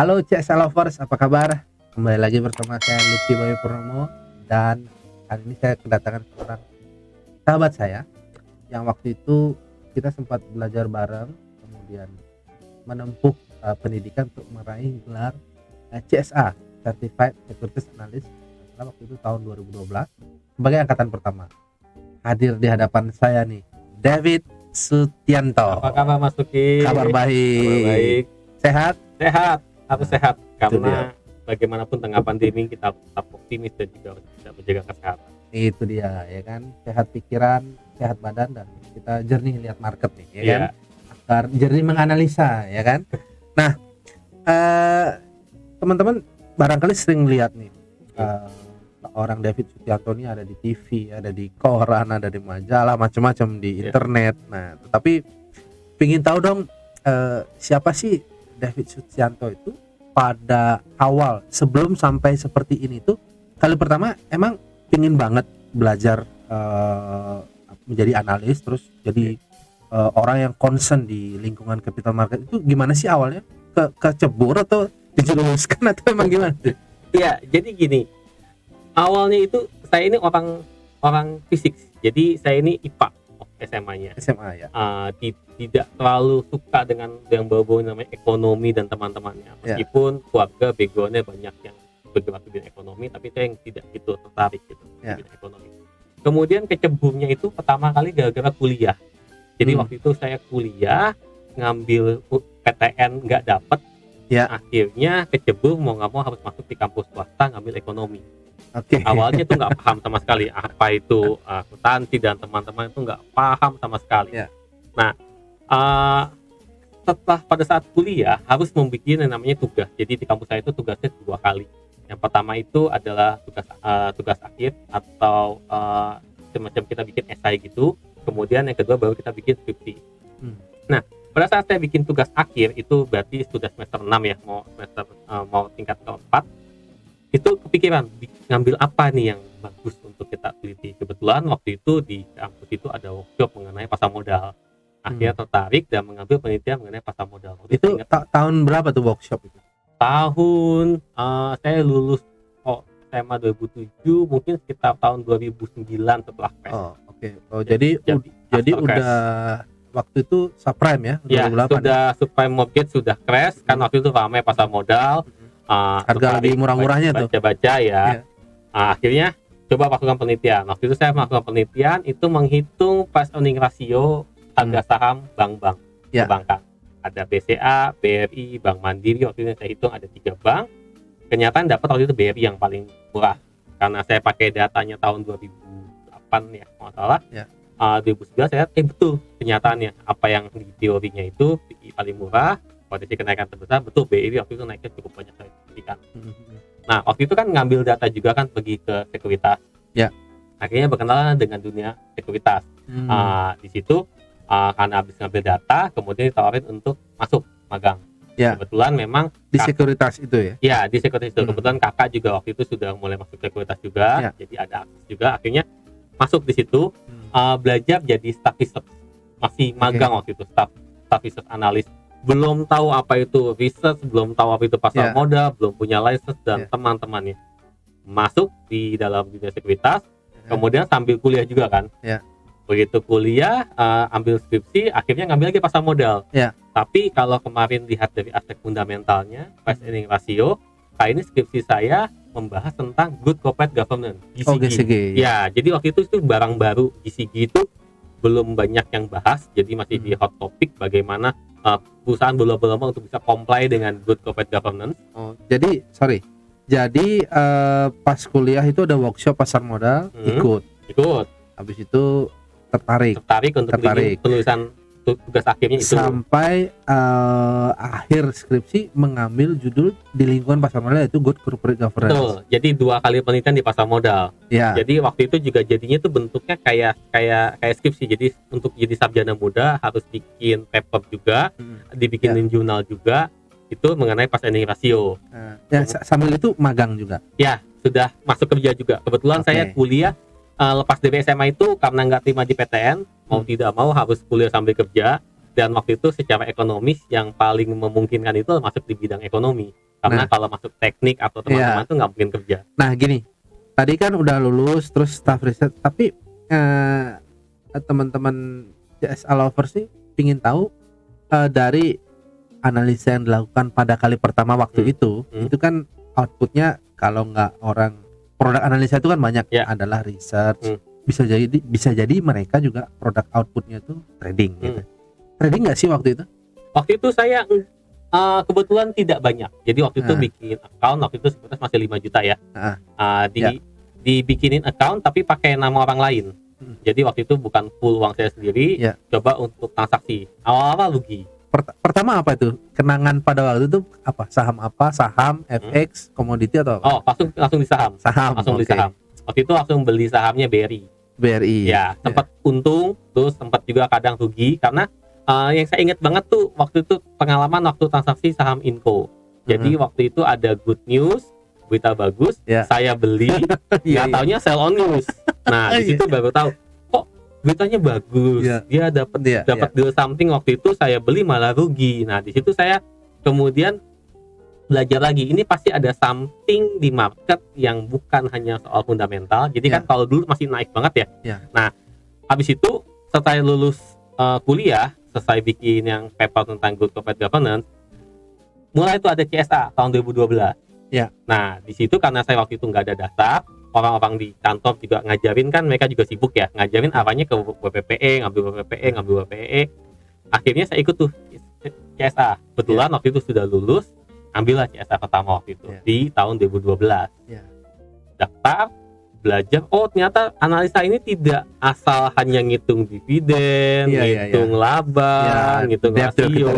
Halo CSA Lovers, apa kabar? Kembali lagi bersama saya Lucky Boy Purnomo. Dan hari ini saya kedatangan seorang sahabat saya yang waktu itu kita sempat belajar bareng, kemudian menempuh pendidikan untuk meraih gelar CSA, Certified Securities Analyst, waktu itu tahun 2012 sebagai angkatan pertama. Hadir di hadapan saya nih David Sutianto. Apa kabar Mas Lucky? Kabar baik. Kabar baik. Sehat? Sehat. Harus sehat karena dia. bagaimanapun tengah pandemi kita tetap optimis dan juga bisa menjaga kesehatan. Itu dia, ya kan, sehat pikiran, sehat badan, dan kita jernih lihat market nih, ya kan, agar jernih menganalisa, ya kan. Nah, teman-teman barangkali sering lihat nih orang David Sutianto ini ada di TV, ada di koran, ada di majalah, macam-macam di internet. Nah, tetapi pingin tahu dong, siapa sih David Sutianto itu pada awal sebelum sampai seperti ini tuh. Kali pertama emang pingin banget belajar menjadi analis, terus jadi orang yang concern di lingkungan capital market. Itu gimana sih awalnya? Kecebur atau dijerumuskan atau emang gimana? Iya, jadi gini, awalnya itu saya ini orang fisik, jadi saya ini IPA SMA-nya. SMA ya. Tidak terlalu suka dengan yang bau-bau namanya ekonomi dan teman-temannya. Meskipun keluarga background-nya banyak yang bergerak di bidang ekonomi, tapi saya yang tidak gitu tertarik gitu di bidang ekonomi. Kemudian keceburnya itu pertama kali gara-gara kuliah. Jadi waktu itu saya kuliah ngambil PTN nggak dapet, akhirnya kecebur mau nggak mau harus masuk di kampus swasta ngambil ekonomi. Awalnya tuh nggak paham sama sekali apa itu akuntansi, dan teman-teman itu nggak paham sama sekali. Nah, setelah pada saat kuliah harus membuat yang namanya tugas. Jadi di kampus saya itu tugasnya 2 kali. Yang pertama itu adalah tugas akhir atau semacam kita bikin esai gitu. Kemudian yang kedua baru kita bikin skripsi. Nah, pada saat saya bikin tugas akhir itu berarti sudah semester 6 ya, mau tingkat keempat. Itu kepikiran ngambil apa nih yang bagus untuk kita teliti. Kebetulan waktu itu di kampus itu ada workshop mengenai pasar modal. Akhirnya tertarik dan mengambil penelitian mengenai pasar modal. Itu tahun berapa tuh workshop itu? Tahun saya lulus SMA 2007, mungkin sekitar tahun 2009 setelah PES. Jadi udah waktu itu subprime ya? 2008. Ya, sudah subprime mortgage, sudah crash kan waktu itu ramai pasar modal. Harga lagi murah-murahnya tuh. Baca-baca ya. Akhirnya coba melakukan penelitian. Waktu itu saya melakukan penelitian itu menghitung price earning ratio harga saham bank-bank perbankan. Ada BCA, BRI, Bank Mandiri. Waktu itu saya hitung ada 3 bank. Kenyataan dapat waktu itu BRI yang paling murah. Karena saya pakai datanya tahun 2008 ya, kalau nggak salah. 2011 saya betul kenyataannya apa yang di teorinya itu paling murah. Potensi kenaikan terbesar, betul BRI waktu itu naiknya cukup banyak signifikan. Nah, waktu itu kan ngambil data juga kan pergi ke sekuritas. Akhirnya berkenalan dengan dunia sekuritas. Di situ karena habis ngambil data, kemudian ditawarin untuk masuk magang. Kebetulan memang di sekuritas itu ya? Ya, di sekuritas itu. Kebetulan kakak juga waktu itu sudah mulai masuk sekuritas juga, jadi ada akses juga. Akhirnya masuk di situ, belajar jadi staff research. Masih magang waktu itu, staff research analis. Belum tahu apa itu research, belum tahu apa itu pasar modal, belum punya license dan teman-temannya. Masuk di dalam dunia sekuritas, kemudian sambil kuliah juga kan. Begitu kuliah, ambil skripsi, akhirnya ngambil lagi pasar modal. Tapi kalau kemarin lihat dari aspek fundamentalnya, price earning ratio, kali ini skripsi saya membahas tentang good corporate governance, GCG. Ya, jadi waktu itu barang baru GCG itu belum banyak yang bahas, jadi masih di hot topic bagaimana perusahaan berlomba-lomba untuk bisa comply dengan good corporate governance. Jadi pas kuliah itu ada workshop pasar modal, ikut. Habis itu tertarik untuk penulisan tugas akhirnya itu. Sampai akhir skripsi mengambil judul di lingkungan pasar modal, yaitu good corporate governance. Betul. Jadi 2 kali penelitian di pasar modal. Jadi waktu itu juga jadinya tuh bentuknya kayak skripsi. Jadi untuk jadi sarjana muda harus bikin paper juga, dibikinin jurnal juga. Itu mengenai price earning ratio. Sambil itu magang juga. Ya, sudah masuk kerja juga. Kebetulan saya kuliah lepas dari SMA itu karena nggak terima di PTN, mau tidak mau harus kuliah sambil kerja. Dan waktu itu secara ekonomis yang paling memungkinkan itu masuk di bidang ekonomi. Karena kalau masuk teknik atau teman-teman tuh nggak mungkin kerja. Nah gini, tadi kan udah lulus terus staff riset, tapi teman-teman CSA lover sih pingin tahu dari analisa yang dilakukan pada kali pertama waktu itu kan outputnya, kalau nggak orang produk analisa itu kan banyak adalah research, bisa jadi mereka juga produk outputnya itu trading gitu. Trading nggak sih waktu itu? Waktu itu saya kebetulan tidak banyak, jadi waktu itu bikin account, waktu itu sebenarnya masih 5 juta ya. Dibikinin account tapi pakai nama orang lain. Jadi waktu itu bukan full uang saya sendiri, coba untuk transaksi. Awal-awal rugi. Pertama apa itu? Kenangan pada waktu itu apa? Saham, FX, komoditi atau apa? Oh, langsung di saham. Langsung di saham. Waktu itu langsung beli sahamnya BRI. Ya, sempat untung, terus sempat juga kadang rugi karena yang saya ingat banget tuh waktu itu pengalaman waktu transaksi saham Inco. Jadi waktu itu ada good news, berita bagus, saya beli, nggak taunya sell on news. Nah, di situ baru tahu kok beritanya bagus, dia dapat deal something. Waktu itu saya beli malah rugi. Nah, di situ saya kemudian belajar lagi, ini pasti ada something di market yang bukan hanya soal fundamental. Jadi kan kalau dulu masih naik banget ya. Nah, habis itu setelah lulus kuliah, selesai bikin yang paper tentang good corporate governance, mulai itu ada CSA tahun 2012. Nah, di situ karena saya waktu itu nggak ada daftar, orang-orang di kantor juga ngajarin, kan mereka juga sibuk ya, ngajarin arahnya ke WPPE, ngambil WPPE. Akhirnya saya ikut tuh CSA. Kebetulan waktu itu sudah lulus, ambillah CSA pertama waktu itu di tahun 2012. Daftar, belajar, oh ternyata analisa ini tidak asal hanya ngitung dividen, ngitung laba, ngitung rasio.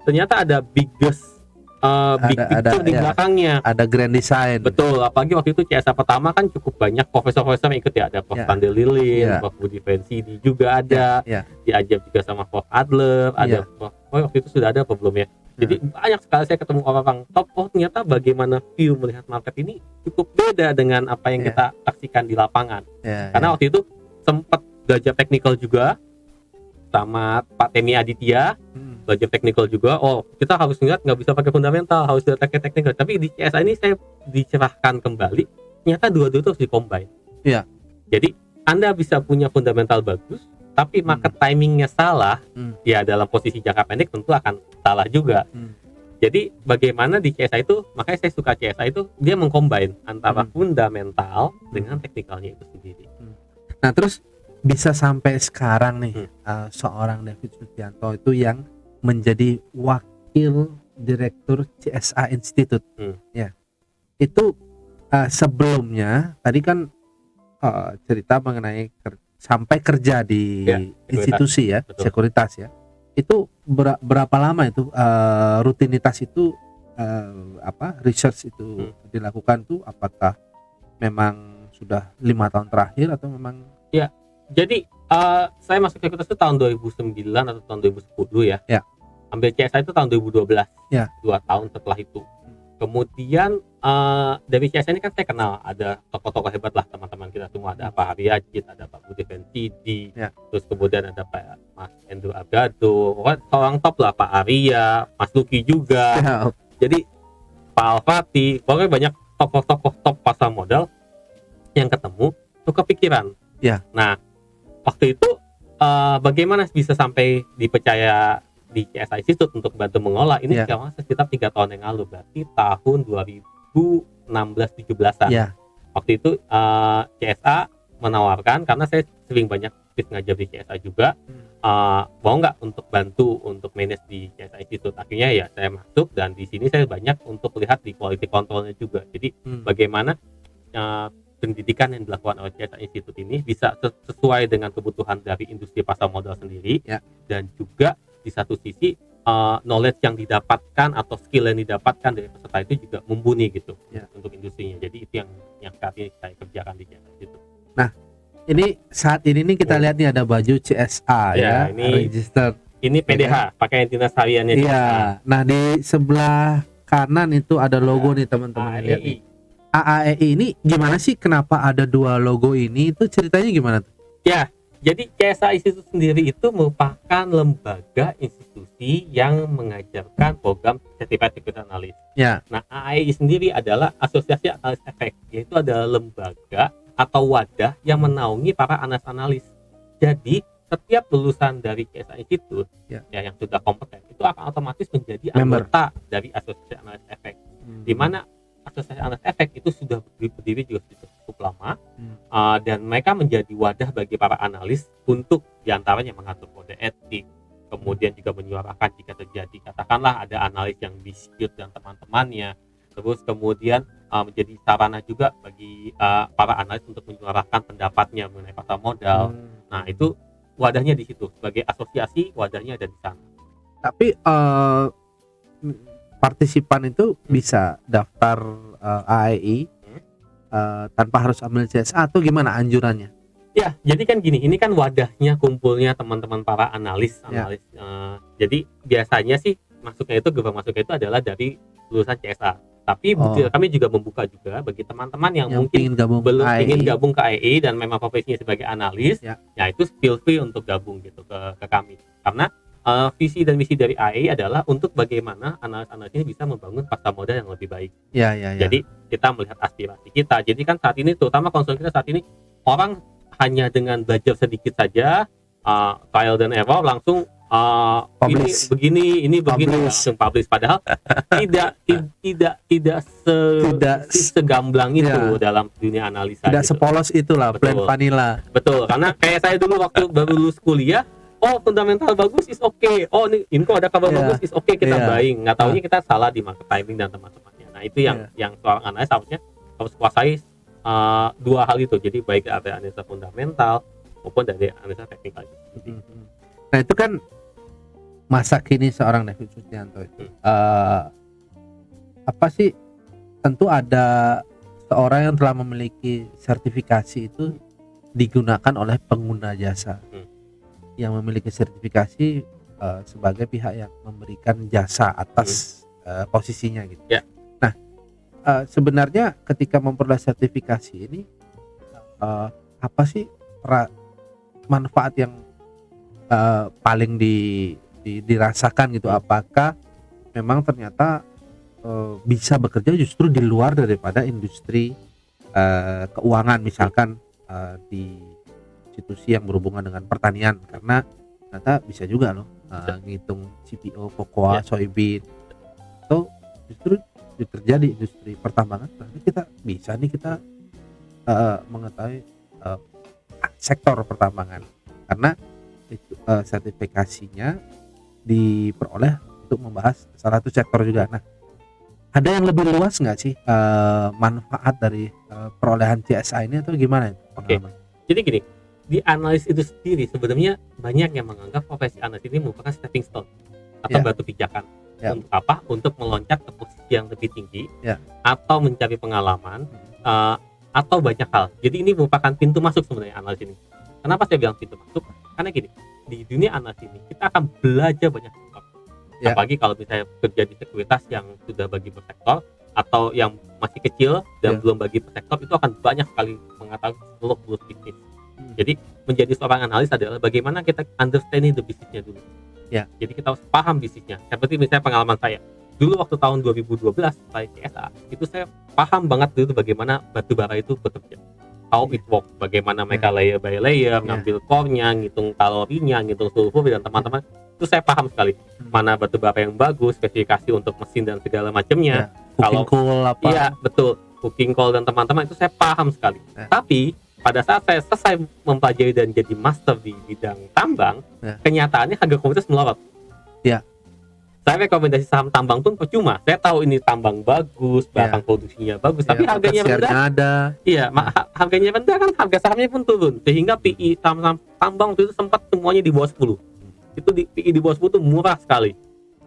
Ternyata ada big picture di belakangnya. Ada grand design. Betul, apalagi waktu itu CSA pertama kan cukup banyak profesor-profesor yang ikut ya. Ada Prof. Tande Lilin, Prof. Budi Pensidi juga ada. Diajak juga sama Prof. Adler, ada Prof. Waktu itu sudah ada apa belum ya? Jadi banyak sekali saya ketemu orang-orang top. Oh ternyata bagaimana view melihat market ini cukup beda dengan apa yang kita saksikan di lapangan. Karena waktu itu sempat belajar teknikal juga sama Pak Temi Aditya, belajar teknikal juga. Oh kita harus lihat, nggak bisa pakai fundamental, harus pakai teknikal. Tapi di CSA ini saya dicerahkan kembali, ternyata dua-dua itu harus di-combine. Jadi Anda bisa punya fundamental bagus, tapi market timingnya salah, ya dalam posisi jangka pendek tentu akan salah juga. Jadi bagaimana di CSA itu, makanya saya suka CSA itu, dia mengcombine antara fundamental dengan teknikalnya itu sendiri. Nah terus bisa sampai sekarang nih, seorang David Sucianto itu yang menjadi wakil direktur CSA Institute. Itu sebelumnya tadi kan cerita mengenai sampai kerja di institusi sekuritas ya. Itu berapa lama itu rutinitas itu research itu dilakukan tuh, apakah memang sudah 5 tahun terakhir atau memang? Jadi saya masuk sekuritas itu tahun 2009 atau tahun 2010 ya. Ambil CSA itu tahun 2012. 2 tahun setelah itu. Kemudian dari CSA ini kan saya kenal ada tokoh-tokoh hebat lah, teman-teman kita semua, ada Pak Haryajit, ada Pak Budi Pensidi, terus kemudian ada Pak Mas Endro Abgado, orang top lah, Pak Arya, Mas Luki juga. Jadi Pak Alfati, pokoknya banyak tokoh-tokoh top pasar modal yang ketemu tuh kepikiran. Nah waktu itu bagaimana bisa sampai dipercaya di CSA Institute untuk bantu mengolah ini sekitar 3 tahun yang lalu, berarti tahun 2016-17an. Waktu itu CSA menawarkan, karena saya sering banyak ngajar di CSA juga, mau nggak untuk bantu untuk manage di CSA Institute. Akhirnya ya saya masuk, dan di sini saya banyak untuk lihat di quality controlnya juga. Jadi bagaimana pendidikan yang dilakukan oleh CSA Institute ini bisa sesuai dengan kebutuhan dari industri pasar modal sendiri, dan juga di satu sisi knowledge yang didapatkan atau skill yang didapatkan dari peserta itu juga mumpuni gitu untuk industrinya. Jadi itu yang saat ini saya kerjakan di CSA itu. Nah ini saat ini nih kita lihat nih ada baju CSA ini register. Ini PDH, pakai dinas hariannya. Nah di sebelah kanan itu ada logo nih teman-teman, lihat nih. AAEI ini gimana sih, kenapa ada 2 logo ini, itu ceritanya gimana tuh? Jadi CSA Institute sendiri itu merupakan lembaga institusi yang mengajarkan program Certified Equity Analyst. Ya. Nah, AAEI sendiri adalah Asosiasi Analis Efek, yaitu adalah lembaga atau wadah yang menaungi para analis-analis. Jadi setiap lulusan dari CSA Institute yang sudah kompeten itu akan otomatis menjadi anggota dari Asosiasi Analis Efek. Di mana Asosiasi Analis Efek itu sudah berdiri juga sudah cukup lama, dan mereka menjadi wadah bagi para analis untuk diantaranya mengatur kode etik, kemudian juga menyuarakan jika terjadi katakanlah ada analis yang dispute dan teman-temannya, terus kemudian menjadi sarana juga bagi para analis untuk menyuarakan pendapatnya mengenai pasar modal. Nah, itu wadahnya di situ, sebagai asosiasi wadahnya ada di sana. Tapi partisipan itu bisa daftar AAEI tanpa harus ambil CSA atau gimana anjurannya? Ya, jadi kan gini, ini kan wadahnya kumpulnya teman-teman para analis. Jadi biasanya sih gerbang masuknya itu adalah dari lulusan CSA. Tapi kami juga membuka juga bagi teman-teman yang mungkin belum ingin gabung ke AAEI dan memang profesinya sebagai analis, ya itu feel free untuk gabung gitu ke kami. Karena visi dan misi dari AAEI adalah untuk bagaimana analis-analis ini bisa membangun pasar modal yang lebih baik. Jadi kita melihat aspirasi kita. Jadi kan saat ini terutama konsumen kita saat ini orang hanya dengan belajar sedikit saja, trial dan error langsung ini begini langsung publish, padahal tidak segamblang itu dalam dunia analisa. Tidak gitu. Sepolos itulah plan vanilla. Betul, karena kayak saya dulu waktu baru lulus kuliah, fundamental bagus is okay. Ini kok ada kabar bagus is okay, kita buying. Nggak taunya kita salah di market timing dan teman-temannya. Nah, itu yang seorang analis harus kuasai dua hal itu. Jadi baik dari analisa fundamental maupun dari analisa teknikal. Nah, itu kan masa kini seorang David Sucianto itu apa sih, tentu ada seorang yang telah memiliki sertifikasi itu digunakan oleh pengguna jasa yang memiliki sertifikasi sebagai pihak yang memberikan jasa atas posisinya gitu. Nah, sebenarnya ketika memperoleh sertifikasi ini apa sih manfaat yang paling dirasakan gitu? Apakah memang ternyata bisa bekerja justru di luar daripada industri keuangan, misalkan di institusi yang berhubungan dengan pertanian, karena ternyata bisa juga loh ngitung CPO, kokoa, soybean, atau justru bekerja di industri pertambangan. Berarti kita bisa nih mengetahui sektor pertambangan, karena itu sertifikasinya diperoleh untuk membahas salah satu sektor juga. Nah, ada yang lebih luas nggak sih manfaat dari perolehan CSA ini atau gimana? Oke. Jadi gini, di analis itu sendiri sebenarnya banyak yang menganggap profesi analis ini merupakan stepping stone atau batu pijakan. Untuk apa? Untuk meloncat ke posisi yang lebih tinggi, atau mencari pengalaman, atau banyak hal. Jadi ini merupakan pintu masuk sebenarnya analis ini. Kenapa saya bilang pintu masuk? Karena gini, di dunia analis ini kita akan belajar banyak sektor. Apalagi kalau misalnya kerja di sekuritas yang sudah bagi per sektor, atau yang masih kecil dan belum bagi per sektor, itu akan banyak sekali mengetahui seluruh bisnis. Jadi menjadi seorang analis adalah bagaimana kita understanding the bisnisnya dulu. Jadi kita harus paham bisnisnya. Seperti misalnya pengalaman saya dulu waktu tahun 2012 saya CSA, itu saya paham banget dulu bagaimana batu bara itu bekerja, how it work, bagaimana mereka layer by layer, ngambil core-nya, ngitung kalorinya, ngitung sulfur dan teman-teman. Itu saya paham sekali mana batu bara yang bagus, spesifikasi untuk mesin dan segala macamnya. Cooking coal apa? Iya, betul. Cooking coal dan teman-teman itu saya paham sekali. Tapi pada saat saya selesai mempelajari dan jadi master di bidang tambang, kenyataannya harga komoditas melorot. Saya rekomendasi saham tambang pun percuma. Saya tahu ini tambang bagus, bahkan produksinya bagus, tapi harganya rendah. Harganya rendah kan, harga sahamnya pun turun. Sehingga PI saham tambang itu sempat semuanya di bawah 10. Itu PI di bawah 10 itu murah sekali.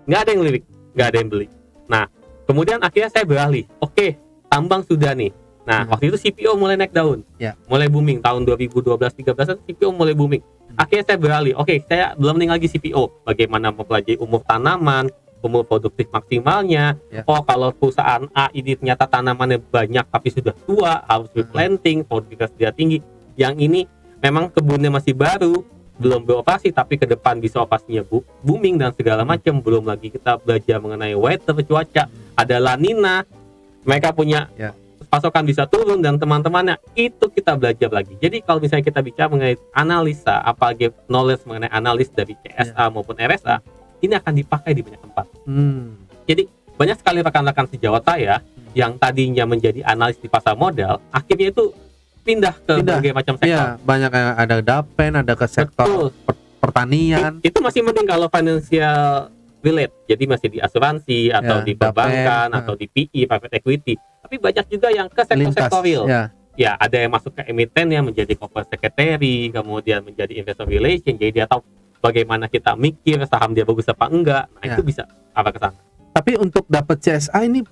Nggak ada yang lirik, nggak ada yang beli. Nah, kemudian akhirnya saya beralih. Oke, tambang sudah nih. Nah, waktu itu CPO mulai naik daun. Mulai booming tahun 2012-13 CPO mulai booming. Akhirnya saya beralih. Oke, saya belum nih lagi CPO. Bagaimana mempelajari umur tanaman, umur produktif maksimalnya. Kalau perusahaan A ini ternyata tanamannya banyak tapi sudah tua, harus replanting, produktivitas dia tinggi. Yang ini memang kebunnya masih baru, belum beroperasi, tapi ke depan bisa operasinya booming dan segala macam. Belum lagi kita belajar mengenai weather, cuaca, ada La Nina, mereka punya pasokan bisa turun dan teman-temannya, itu kita belajar lagi. Jadi kalau misalnya kita bicara mengenai analisa, apalagi knowledge mengenai analis dari CSA maupun RSA, ini akan dipakai di banyak tempat. Jadi banyak sekali rekan-rekan sejawat saya yang tadinya menjadi analis di pasar modal, akhirnya itu pindah ke berbagai macam sektor. Iya, banyak yang ada dapen, ada ke sektor pertanian. Itu masih mending kalau financial relate, jadi masih di asuransi atau di perbankan atau di PE, private equity. Tapi banyak juga yang ke sektor-sektor real. Ya, ada yang masuk ke emiten yang menjadi corporate secretary, kemudian menjadi investor relation, jadi dia tahu bagaimana kita mikir saham dia bagus apa enggak. Nah, itu bisa apa ke sana. Tapi untuk dapat CSA ini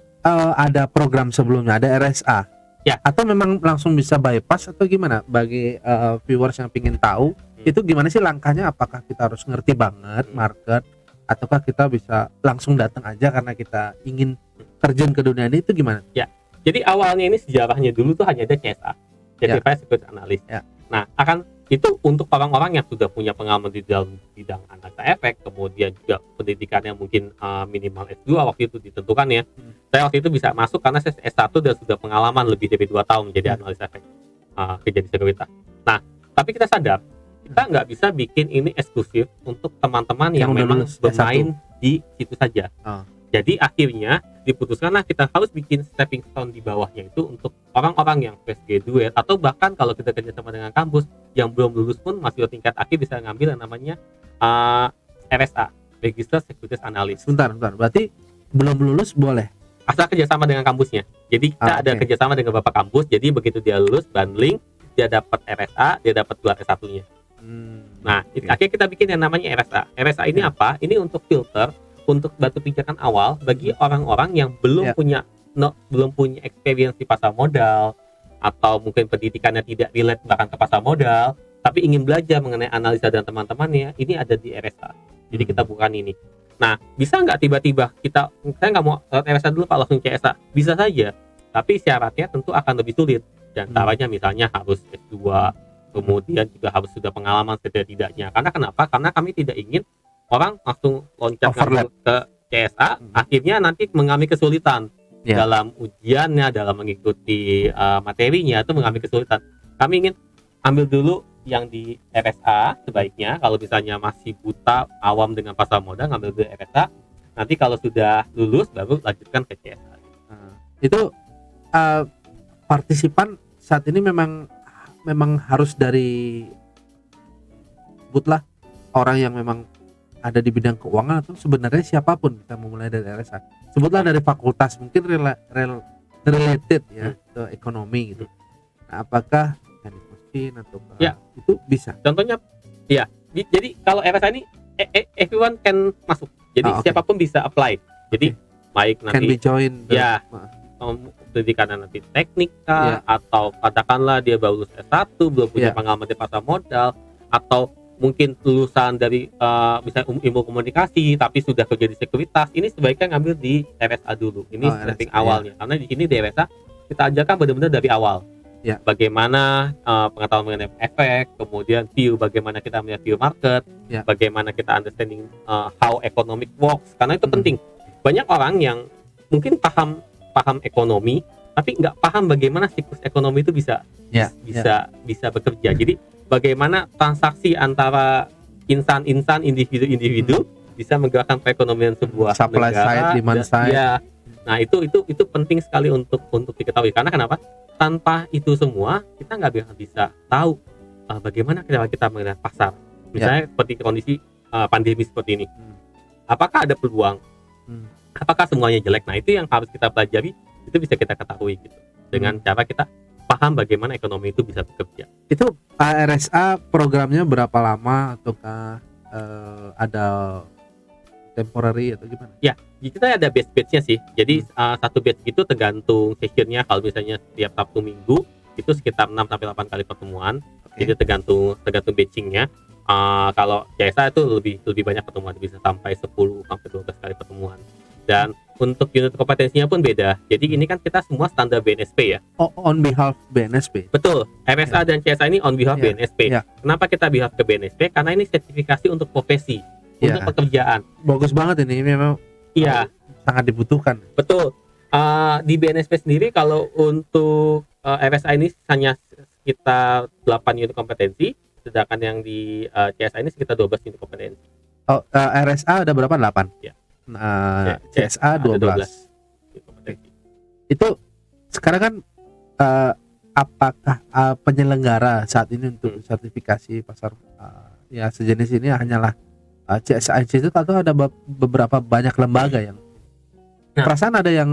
ada program sebelumnya, ada RSA. Ya, atau memang langsung bisa bypass atau gimana? Bagi viewers yang ingin tahu, itu gimana sih langkahnya? Apakah kita harus ngerti banget market, ataukah kita bisa langsung datang aja karena kita ingin terjun ke dunia ini, itu gimana? Ya, jadi awalnya ini sejarahnya dulu tuh hanya ada CSA, Certified Securities Analyst. Nah, akan itu untuk orang-orang yang sudah punya pengalaman di dalam bidang analisa efek, kemudian juga pendidikannya mungkin minimal S2 waktu itu ditentukan ya. Saya waktu itu bisa masuk karena saya S1 dan sudah pengalaman lebih dari 2 tahun menjadi analis efek kerja di sekuritas. Nah, tapi kita sadar kita nggak bisa bikin ini eksklusif untuk teman-teman yang memang bermain di situ saja. Jadi akhirnya diputuskanlah kita harus bikin stepping stone di bawahnya itu untuk orang-orang yang fresh graduate, atau bahkan kalau kita kerjasama dengan kampus yang belum lulus pun masih tingkat akhir bisa ngambil yang namanya RSA, Register Securities Analyst. Bentar, berarti belum lulus boleh? Asal kerjasama dengan kampusnya. Jadi kita ada kerjasama dengan beberapa kampus, jadi begitu dia lulus, bundling, dia dapat RSA, dia dapat gelar S1-nya. Nah, akhirnya kita bikin yang namanya RSA. RSA ini apa? Ini untuk filter, untuk batu pijakan awal bagi orang-orang yang belum punya experience di pasar modal, atau mungkin pendidikannya tidak relate bahkan ke pasar modal, tapi ingin belajar mengenai analisa dan teman-temannya. Ini ada di RSA. Jadi kita bukan ini. Nah, bisa nggak tiba-tiba saya nggak mau RSA dulu Pak, langsung CSA? Bisa saja, tapi syaratnya tentu akan lebih sulit. Dan caranya misalnya harus S2, kemudian juga harus sudah pengalaman setidak-tidaknya. Karena kenapa? Karena kami tidak ingin orang langsung loncat ke CSA, akhirnya nanti mengalami kesulitan dalam ujiannya, dalam mengikuti materinya, itu mengalami kesulitan. Kami ingin ambil dulu yang di RSA sebaiknya, kalau misalnya masih buta, awam dengan pasar modal, ngambil dulu RSA, nanti kalau sudah lulus baru lanjutkan ke CSA. Itu partisipan saat ini memang harus dari butlah orang yang memang ada di bidang keuangan, atau sebenarnya siapapun bisa memulai dari RSA. Sebutlah dari fakultas mungkin related ya ke ekonomi gitu. Nah, apakah teknik mesin atau itu bisa? Contohnya jadi kalau RSA ini everyone can masuk. Jadi siapapun bisa apply. Jadi baik nanti can be join pendidikan nanti teknika, atau katakanlah dia baru lulus S1 belum punya pengalaman di pasar modal, atau mungkin lulusan dari misalnya ilmu komunikasi tapi sudah kerja di sekuritas, ini sebaiknya ngambil di RSA dulu. Ini stepping awalnya, karena di sini di RSA kita ajarkan benar-benar dari awal. Bagaimana pengetahuan mengenai efek, kemudian view, bagaimana kita melihat view market, bagaimana kita understanding how economic works, karena itu penting. Banyak orang yang mungkin paham ekonomi tapi nggak paham bagaimana siklus ekonomi itu bisa bekerja. Jadi bagaimana transaksi antara insan individu bisa menggerakkan perekonomian sebuah supply negara, side, demand side. Nah itu penting sekali untuk diketahui. Karena kenapa? Tanpa itu semua kita nggak bisa tahu bagaimana kita melihat pasar. Misalnya seperti kondisi pandemi seperti ini, apakah ada peluang? Apakah semuanya jelek? Nah itu yang harus kita pelajari, itu bisa kita ketahui gitu dengan cara kita paham bagaimana ekonomi itu bisa bekerja. Itu RSA programnya berapa lama, ataukah ada temporary atau gimana? Ya, kita ada batch-batchnya sih. Jadi satu batch itu tergantung sessionnya. Kalau misalnya setiap Sabtu Minggu itu sekitar 6-8 kali pertemuan. Jadi tergantung batchingnya. Kalau CSA itu lebih banyak pertemuan, bisa sampai 10-12 kali pertemuan. Dan untuk unit kompetensinya pun beda. Jadi ini kan kita semua standar BNSP ya. Oh, on behalf BNSP. Betul. RSA dan CSA ini on behalf BNSP. Kenapa kita behalf ke BNSP? Karena ini sertifikasi untuk profesi, untuk pekerjaan. Bagus banget ini memang. Iya. Sangat dibutuhkan. Betul. Di BNSP sendiri kalau untuk RSA ini hanya sekitar 8 unit kompetensi, sedangkan yang di CSA ini sekitar 12 unit kompetensi. Oh, RSA ada berapa? 8. Ya. CSA 12. Itu sekarang kan apakah penyelenggara saat ini untuk sertifikasi pasar ya sejenis ini hanyalah CSA Institute atau ada beberapa banyak lembaga yang perasaan ada yang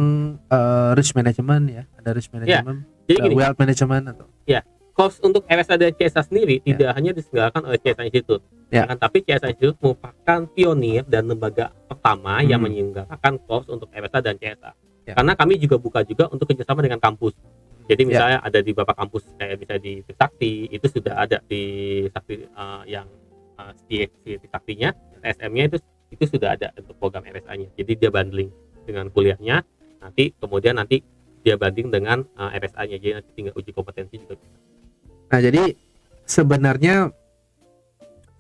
risk management ya, ada risk management, wealth management atau course untuk RSA dan CSA sendiri tidak hanya diselenggarakan oleh CSA Institute, tapi CSA Institute merupakan pionir dan lembaga pertama yang menyelenggarakan course untuk RSA dan CSA. Karena kami juga buka juga untuk kerjasama dengan kampus. Jadi misalnya ada di beberapa kampus kayak bisa di Trisakti, itu sudah ada di Sakti yang si Trisaktinya, SM-nya itu sudah ada untuk program RSA-nya. Jadi dia bundling dengan kuliahnya, kemudian dia banding dengan RSA-nya, jadi nanti tinggal uji kompetensi juga bisa. Nah, jadi sebenarnya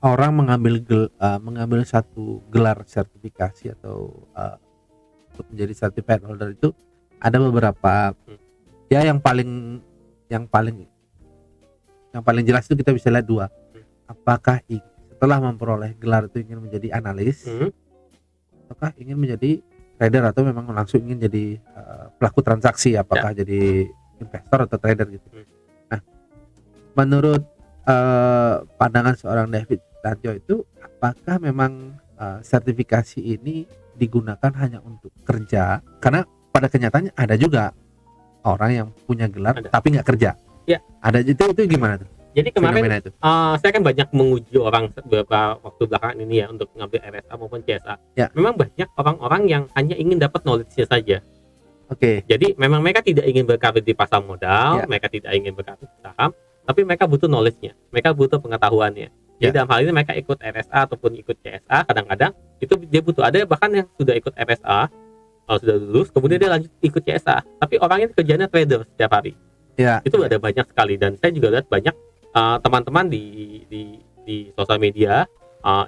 orang mengambil satu gelar sertifikasi atau untuk menjadi certified holder itu ada beberapa ya yang paling jelas itu kita bisa lihat 2. Apakah setelah memperoleh gelar itu ingin menjadi analis, ataukah ingin menjadi trader, atau memang langsung ingin jadi pelaku transaksi, apakah jadi investor atau trader gitu. Nah, menurut pandangan seorang David Sucipto itu, apakah memang sertifikasi ini digunakan hanya untuk kerja? Karena pada kenyataannya ada juga orang yang punya gelar tapi nggak kerja. Ya. Ada itu gimana tuh? Jadi kemarin saya kan banyak menguji orang beberapa waktu belakangan ini ya untuk ngambil RSA maupun CSA. Memang banyak orang-orang yang hanya ingin dapat knowledge-nya saja. Oke. Jadi memang mereka tidak ingin berkarir di pasar modal, mereka tidak ingin berkarir di saham, tapi mereka butuh knowledge-nya, mereka butuh pengetahuannya. Jadi dalam hal ini mereka ikut RSA ataupun ikut CSA, kadang-kadang itu dia butuh. Ada bahkan yang sudah ikut RSA, sudah lulus, kemudian dia lanjut ikut CSA, tapi orangnya kerjanya trader setiap hari. Itu ada banyak sekali, dan saya juga lihat banyak teman-teman di sosial media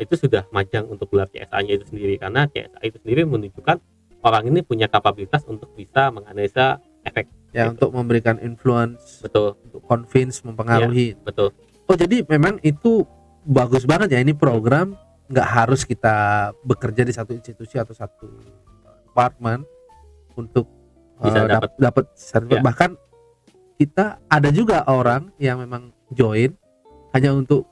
itu sudah majang untuk gelar CSA-nya itu sendiri, karena CSA itu sendiri menunjukkan orang ini punya kapabilitas untuk bisa menganalisa efek. Untuk memberikan influence, betul, untuk convince, mempengaruhi. Betul. Oh, jadi memang itu bagus banget ya, ini program nggak harus kita bekerja di satu institusi atau satu department untuk bisa dapat sertifikat. Bahkan kita ada juga orang yang memang join hanya untuk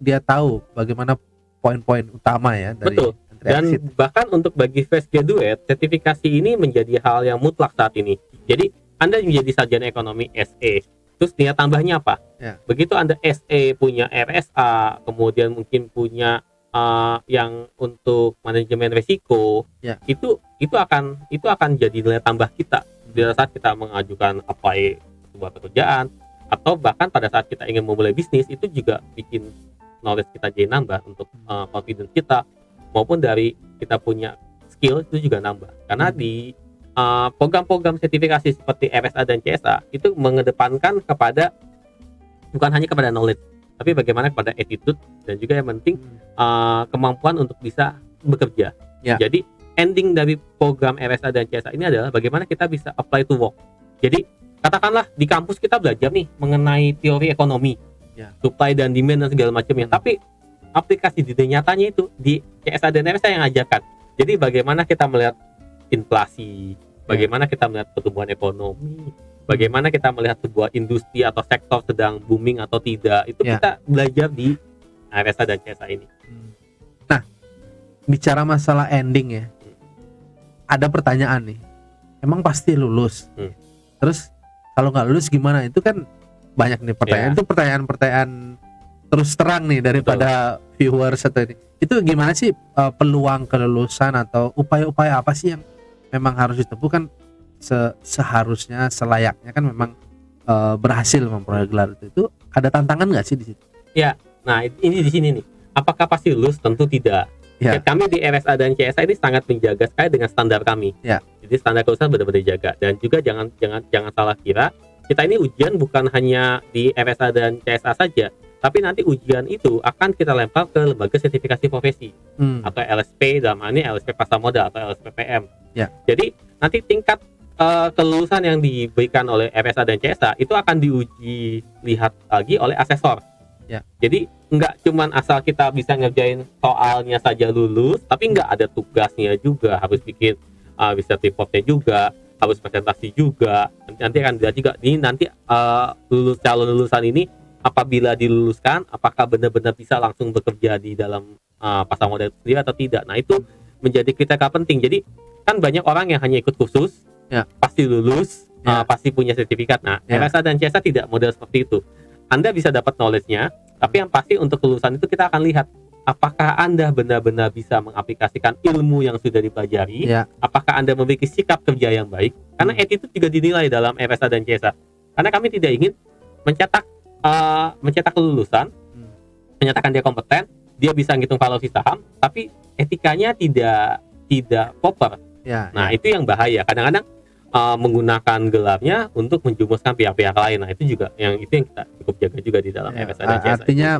dia tahu bagaimana poin-poin utama ya dari. Betul. Dan bahkan untuk bagi fresh graduate, sertifikasi ini menjadi hal yang mutlak saat ini. Jadi Anda menjadi sarjana ekonomi SE, terus nilai tambahnya apa? Begitu Anda SE punya RSA, kemudian mungkin punya yang untuk manajemen risiko, itu akan jadi nilai tambah kita pada saat kita mengajukan apply sebuah pekerjaan, atau bahkan pada saat kita ingin memulai bisnis, itu juga bikin knowledge kita jadi nambah untuk confidence kita, maupun dari kita punya skill itu juga nambah. Karena di program-program sertifikasi seperti RSA dan CSA itu mengedepankan kepada bukan hanya kepada knowledge, tapi bagaimana kepada attitude, dan juga yang penting kemampuan untuk bisa bekerja. Jadi ending dari program RSA dan CSA ini adalah bagaimana kita bisa apply to work. Jadi katakanlah di kampus kita belajar nih mengenai teori ekonomi, supply dan demand dan segala macamnya, tapi aplikasi di nyatanya itu di CSA dan RSA yang ajarkan. Jadi bagaimana kita melihat inflasi, bagaimana kita melihat pertumbuhan ekonomi, bagaimana kita melihat sebuah industri atau sektor sedang booming atau tidak, itu kita belajar di RSA dan CSA ini. Nah, bicara masalah ending ya, ada pertanyaan nih, emang pasti lulus? Terus kalau nggak lulus gimana? Itu kan banyak nih pertanyaan. Itu pertanyaan-pertanyaan terus terang nih daripada viewers atau ini. Itu gimana sih peluang kelulusan atau upaya-upaya apa sih yang memang harus ditemukan seharusnya, selayaknya kan memang berhasil memperoleh gelar itu ada tantangan nggak sih di situ? Nah ini di sini nih, apakah pasti lulus? Tentu tidak. Ya. Kami di RSA dan CSA ini sangat menjaga sekali dengan standar kami. Ya. Jadi standar kelulusan benar-benar dijaga. Dan juga jangan salah kira, kita ini ujian bukan hanya di RSA dan CSA saja, tapi nanti ujian itu akan kita lempar ke lembaga sertifikasi profesi atau LSP, dalam hal ini LSP Pasar Modal atau LSPPM. Ya. Jadi nanti tingkat kelulusan yang diberikan oleh RSA dan CSA itu akan diuji lihat lagi oleh asesor. Ya. Jadi nggak cuman asal kita bisa ngerjain soalnya saja lulus, tapi nggak ada tugasnya juga, harus bikin bisa reportnya juga, harus presentasi juga. Nanti akan dilihat juga ini nanti calon lulusan ini apabila diluluskan, apakah benar-benar bisa langsung bekerja di dalam pasar modal sendiri atau tidak. Nah itu menjadi kriteria penting. Jadi kan banyak orang yang hanya ikut kursus, pasti lulus, pasti punya sertifikat. Nah RSA dan CSA tidak model seperti itu. Anda bisa dapat knowledge-nya, tapi yang pasti untuk kelulusan itu kita akan lihat apakah Anda benar-benar bisa mengaplikasikan ilmu yang sudah dipelajari, apakah Anda memiliki sikap kerja yang baik, karena attitude juga dinilai dalam RSA dan CSA. Karena kami tidak ingin mencetak kelulusan, menyatakan dia kompeten, dia bisa ngitung valuasi saham, tapi etikanya tidak proper. Itu yang bahaya. Kadang-kadang menggunakan gelarnya untuk menjumuskan pihak-pihak lain. Nah itu yang kita cukup jaga juga di dalam RSA dan CSA.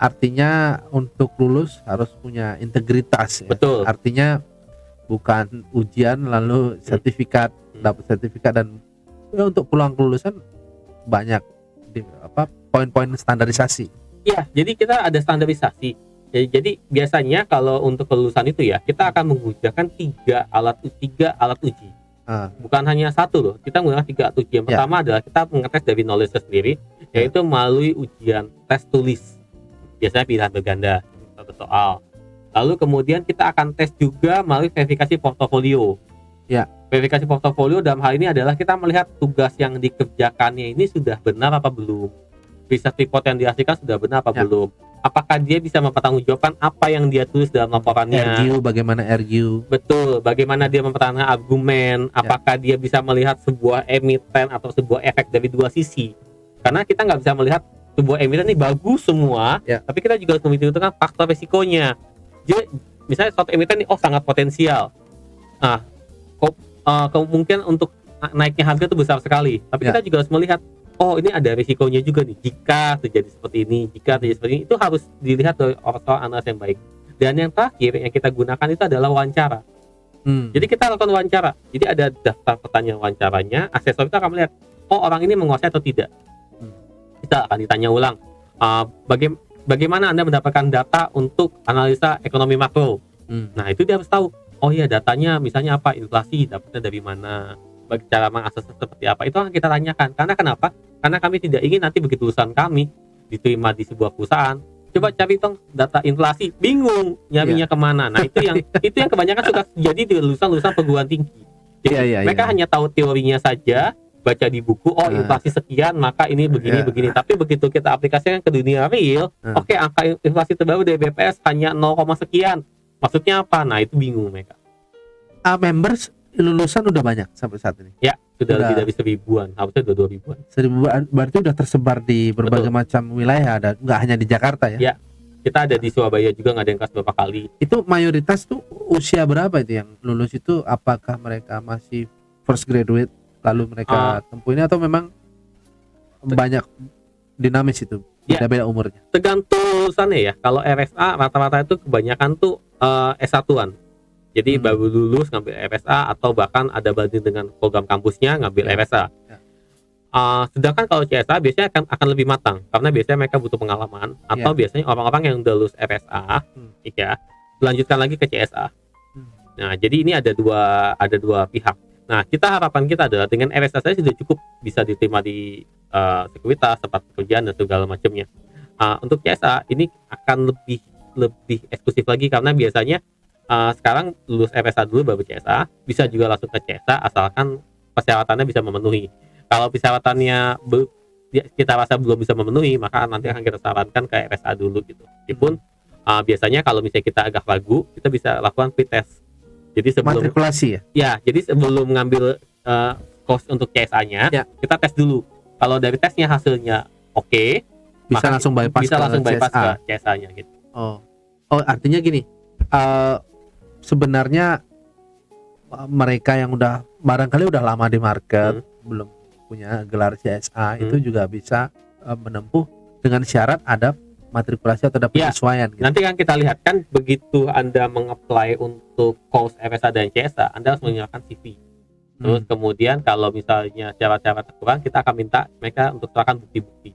Artinya untuk lulus harus punya integritas. Betul. Artinya bukan ujian lalu sertifikat, dapat sertifikat, dan untuk peluang kelulusan banyak poin-poin standarisasi. Iya, jadi kita ada standarisasi. Jadi biasanya kalau untuk kelulusan itu ya kita akan menggunakan tiga alat uji. Bukan hanya satu loh, kita menggunakan 3 alat uji. Yang pertama adalah kita mengetes dari knowledge sendiri, yaitu melalui ujian tes tulis, biasanya pilihan berganda satu soal. Lalu kemudian kita akan tes juga melalui verifikasi portofolio. Verifikasi portofolio dalam hal ini adalah kita melihat tugas yang dikerjakannya ini sudah benar apa belum, riset report yang dihasilkan sudah benar apa belum, apakah dia bisa mempertanggungjawabkan apa yang dia tulis dalam laporannya. Bagaimana RGU? Betul, bagaimana dia mempertahankan argumen, apakah dia bisa melihat sebuah emiten atau sebuah efek dari dua sisi. Karena kita nggak bisa melihat sebuah emiten ini bagus semua, tapi kita juga harus memperhitungkan faktor resikonya. Jadi misalnya suatu emiten ini sangat potensial. Nah, kemungkinan untuk naiknya harga itu besar sekali. Tapi kita juga harus melihat ini ada risikonya juga nih, jika terjadi seperti ini, itu harus dilihat oleh orang analis yang baik. Dan yang terakhir yang kita gunakan itu adalah wawancara. Jadi kita lakukan wawancara, jadi ada daftar pertanyaan wawancaranya, asesor itu akan melihat orang ini menguasai atau tidak. Kita akan ditanya ulang, bagaimana Anda mendapatkan data untuk analisa ekonomi makro. Nah itu dia harus tahu, datanya misalnya apa, inflasi dapatnya dari mana, cara mengakses seperti apa, itu akan kita tanyakan. Karena kenapa? Karena kami tidak ingin nanti begitu lulusan kami diterima di sebuah perusahaan, coba cari data inflasi, bingung nyarinya kemana. Nah itu yang kebanyakan suka jadi di lulusan perguruan tinggi. Jadi mereka hanya tahu teorinya saja, baca di buku, inflasi sekian maka ini begini. Tapi begitu kita aplikasikan ke dunia real, angka inflasi terbaru dari BPS hanya 0, sekian. Maksudnya apa? Nah itu bingung mereka. Members lulusan udah banyak sampai saat ini. Sudah lebih dari 1000-an, harusnya udah 2000-an. 1000-an berarti udah tersebar di berbagai macam wilayah, dan nggak hanya di Jakarta ya? Kita ada di Surabaya juga, ngadain kelas beberapa kali. Itu mayoritas tuh usia berapa itu yang lulus itu? Apakah mereka masih first graduate lalu mereka tempuh ini, atau memang banyak dinamis itu? Beda-beda umurnya. Tergantung lulusannya ya. Kalau RSA rata-rata itu kebanyakan tuh S1-an. Jadi baru lulus ngambil RSA, atau bahkan ada banding dengan program kampusnya ngambil RSA. Sedangkan kalau CSA biasanya akan lebih matang, karena biasanya mereka butuh pengalaman, atau biasanya orang-orang yang udah lulus RSA melanjutkan lagi ke CSA. Nah jadi ini ada dua pihak. Nah harapan kita adalah dengan RSA saya sudah cukup bisa diterima di sekuritas, tempat pekerjaan dan segala macamnya. Untuk CSA ini akan lebih eksklusif lagi, karena biasanya sekarang lulus RSA dulu baru CSA, bisa juga langsung ke CSA asalkan persyaratannya bisa memenuhi. Kalau persyaratannya kita rasa belum bisa memenuhi, maka nanti akan kita sarankan ke RSA dulu gitu. Meskipun biasanya kalau misalnya kita agak ragu, kita bisa lakukan pretest. Jadi sebelum matrikulasi jadi sebelum ngambil course untuk CSA-nya, kita tes dulu. Kalau dari tesnya hasilnya bisa langsung bypass ke CSA-nya gitu. Artinya gini, eh, sebenarnya mereka yang udah barangkali udah lama di market, belum punya gelar CSA, itu juga bisa menempuh dengan syarat ada matrikulasi atau ada penyesuaian. Gitu. Nanti kan kita lihat kan begitu Anda mengapply untuk course FSA dan CSA, Anda harus menyerahkan CV. Terus kemudian kalau misalnya syarat-syarat kurang, kita akan minta mereka untuk serahkan bukti-bukti.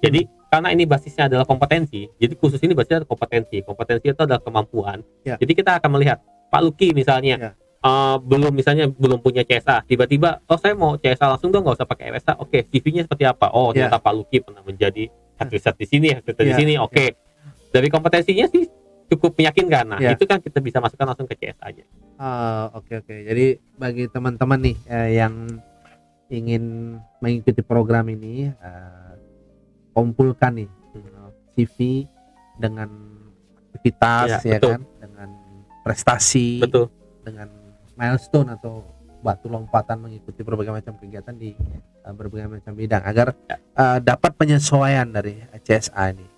Jadi karena ini basisnya adalah kompetensi, jadi khusus ini basisnya adalah kompetensi. Kompetensi itu adalah kemampuan. Jadi kita akan melihat Pak Luki misalnya belum punya CSA, tiba-tiba saya mau CSA langsung dong, nggak usah pakai FSA. Oke, CV-nya seperti apa? Oh, ternyata Pak Luki pernah menjadi riset di sini, di sini. Oke. Dari kompetensinya sih cukup meyakinkan. Nah, itu kan kita bisa masukkan langsung ke CSA-nya. Oke. Jadi bagi teman-teman nih yang ingin mengikuti program ini, kumpulkan nih CV dengan aktivitas kan, dengan prestasi, dengan milestone atau batu lompatan mengikuti berbagai macam kegiatan di berbagai macam bidang agar dapat penyesuaian dari CSA ini.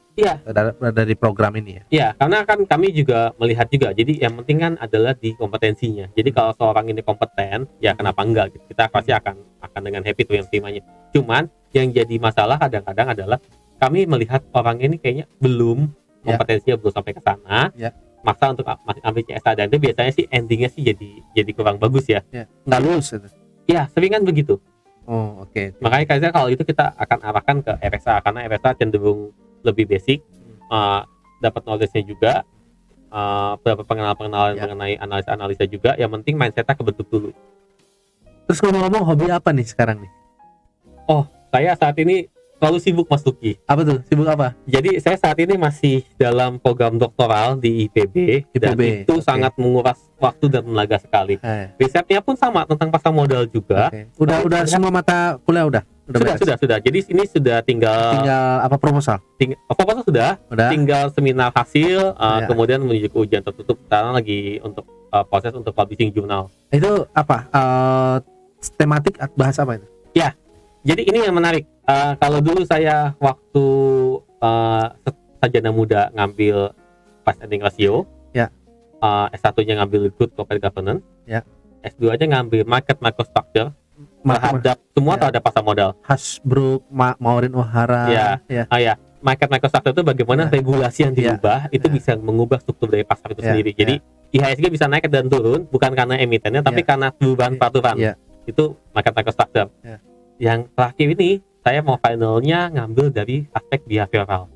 Dari program ini karena kan kami juga melihat juga. Jadi yang penting kan adalah di kompetensinya. Jadi kalau seorang ini kompeten, ya kenapa enggak gitu. Kita pasti akan dengan happy tuh yang terimanya. Cuman yang jadi masalah kadang-kadang adalah kami melihat orang ini kayaknya belum kompetensinya belum sampai ke sana. Maksa untuk ambil CSA, dan itu biasanya sih endingnya sih jadi kurang bagus ya. Nggak lulus itu. Sering kan begitu. Oke. Makanya kalau itu kita akan arahkan ke FSA, karena FSA cenderung lebih basic, dapat knowledge-nya juga, beberapa pengenalan mengenai analisa juga. Yang penting mindset-nya kebentuk dulu. Terus ngomong-ngomong, hobi apa nih sekarang nih? Saya saat ini terlalu sibuk, Mas Luki. Apa tuh? Sibuk apa? Jadi saya saat ini masih dalam program doktoral di IPB. Dan itu sangat menguras waktu dan tenaga sekali. Risetnya pun sama tentang pasar modal juga. Udah semua mata kuliah udah sudah. Jadi ini sudah tinggal apa proposal? Proposal sudah. Tinggal seminar hasil, kemudian menuju ke ujian tertutup. Sekarang lagi untuk proses untuk publishing jurnal. Itu apa? Tematik bahas apa itu? Jadi ini yang menarik. Kalau dulu saya waktu sarjana muda ngambil price earning ratio, S1-nya ngambil good corporate governance, S2-nya ngambil market microstructure, terhadap semua terhadap pasar modal. Hasbro, Maureen O'Hara. Market microstructure itu bagaimana regulasi yang diubah itu bisa mengubah struktur dari pasar itu sendiri. Jadi IHSG bisa naik dan turun bukan karena emitennya, tapi karena perubahan peraturan. Itu market microstructure. Yang terakhir ini saya mau finalnya ngambil dari aspek behavioral.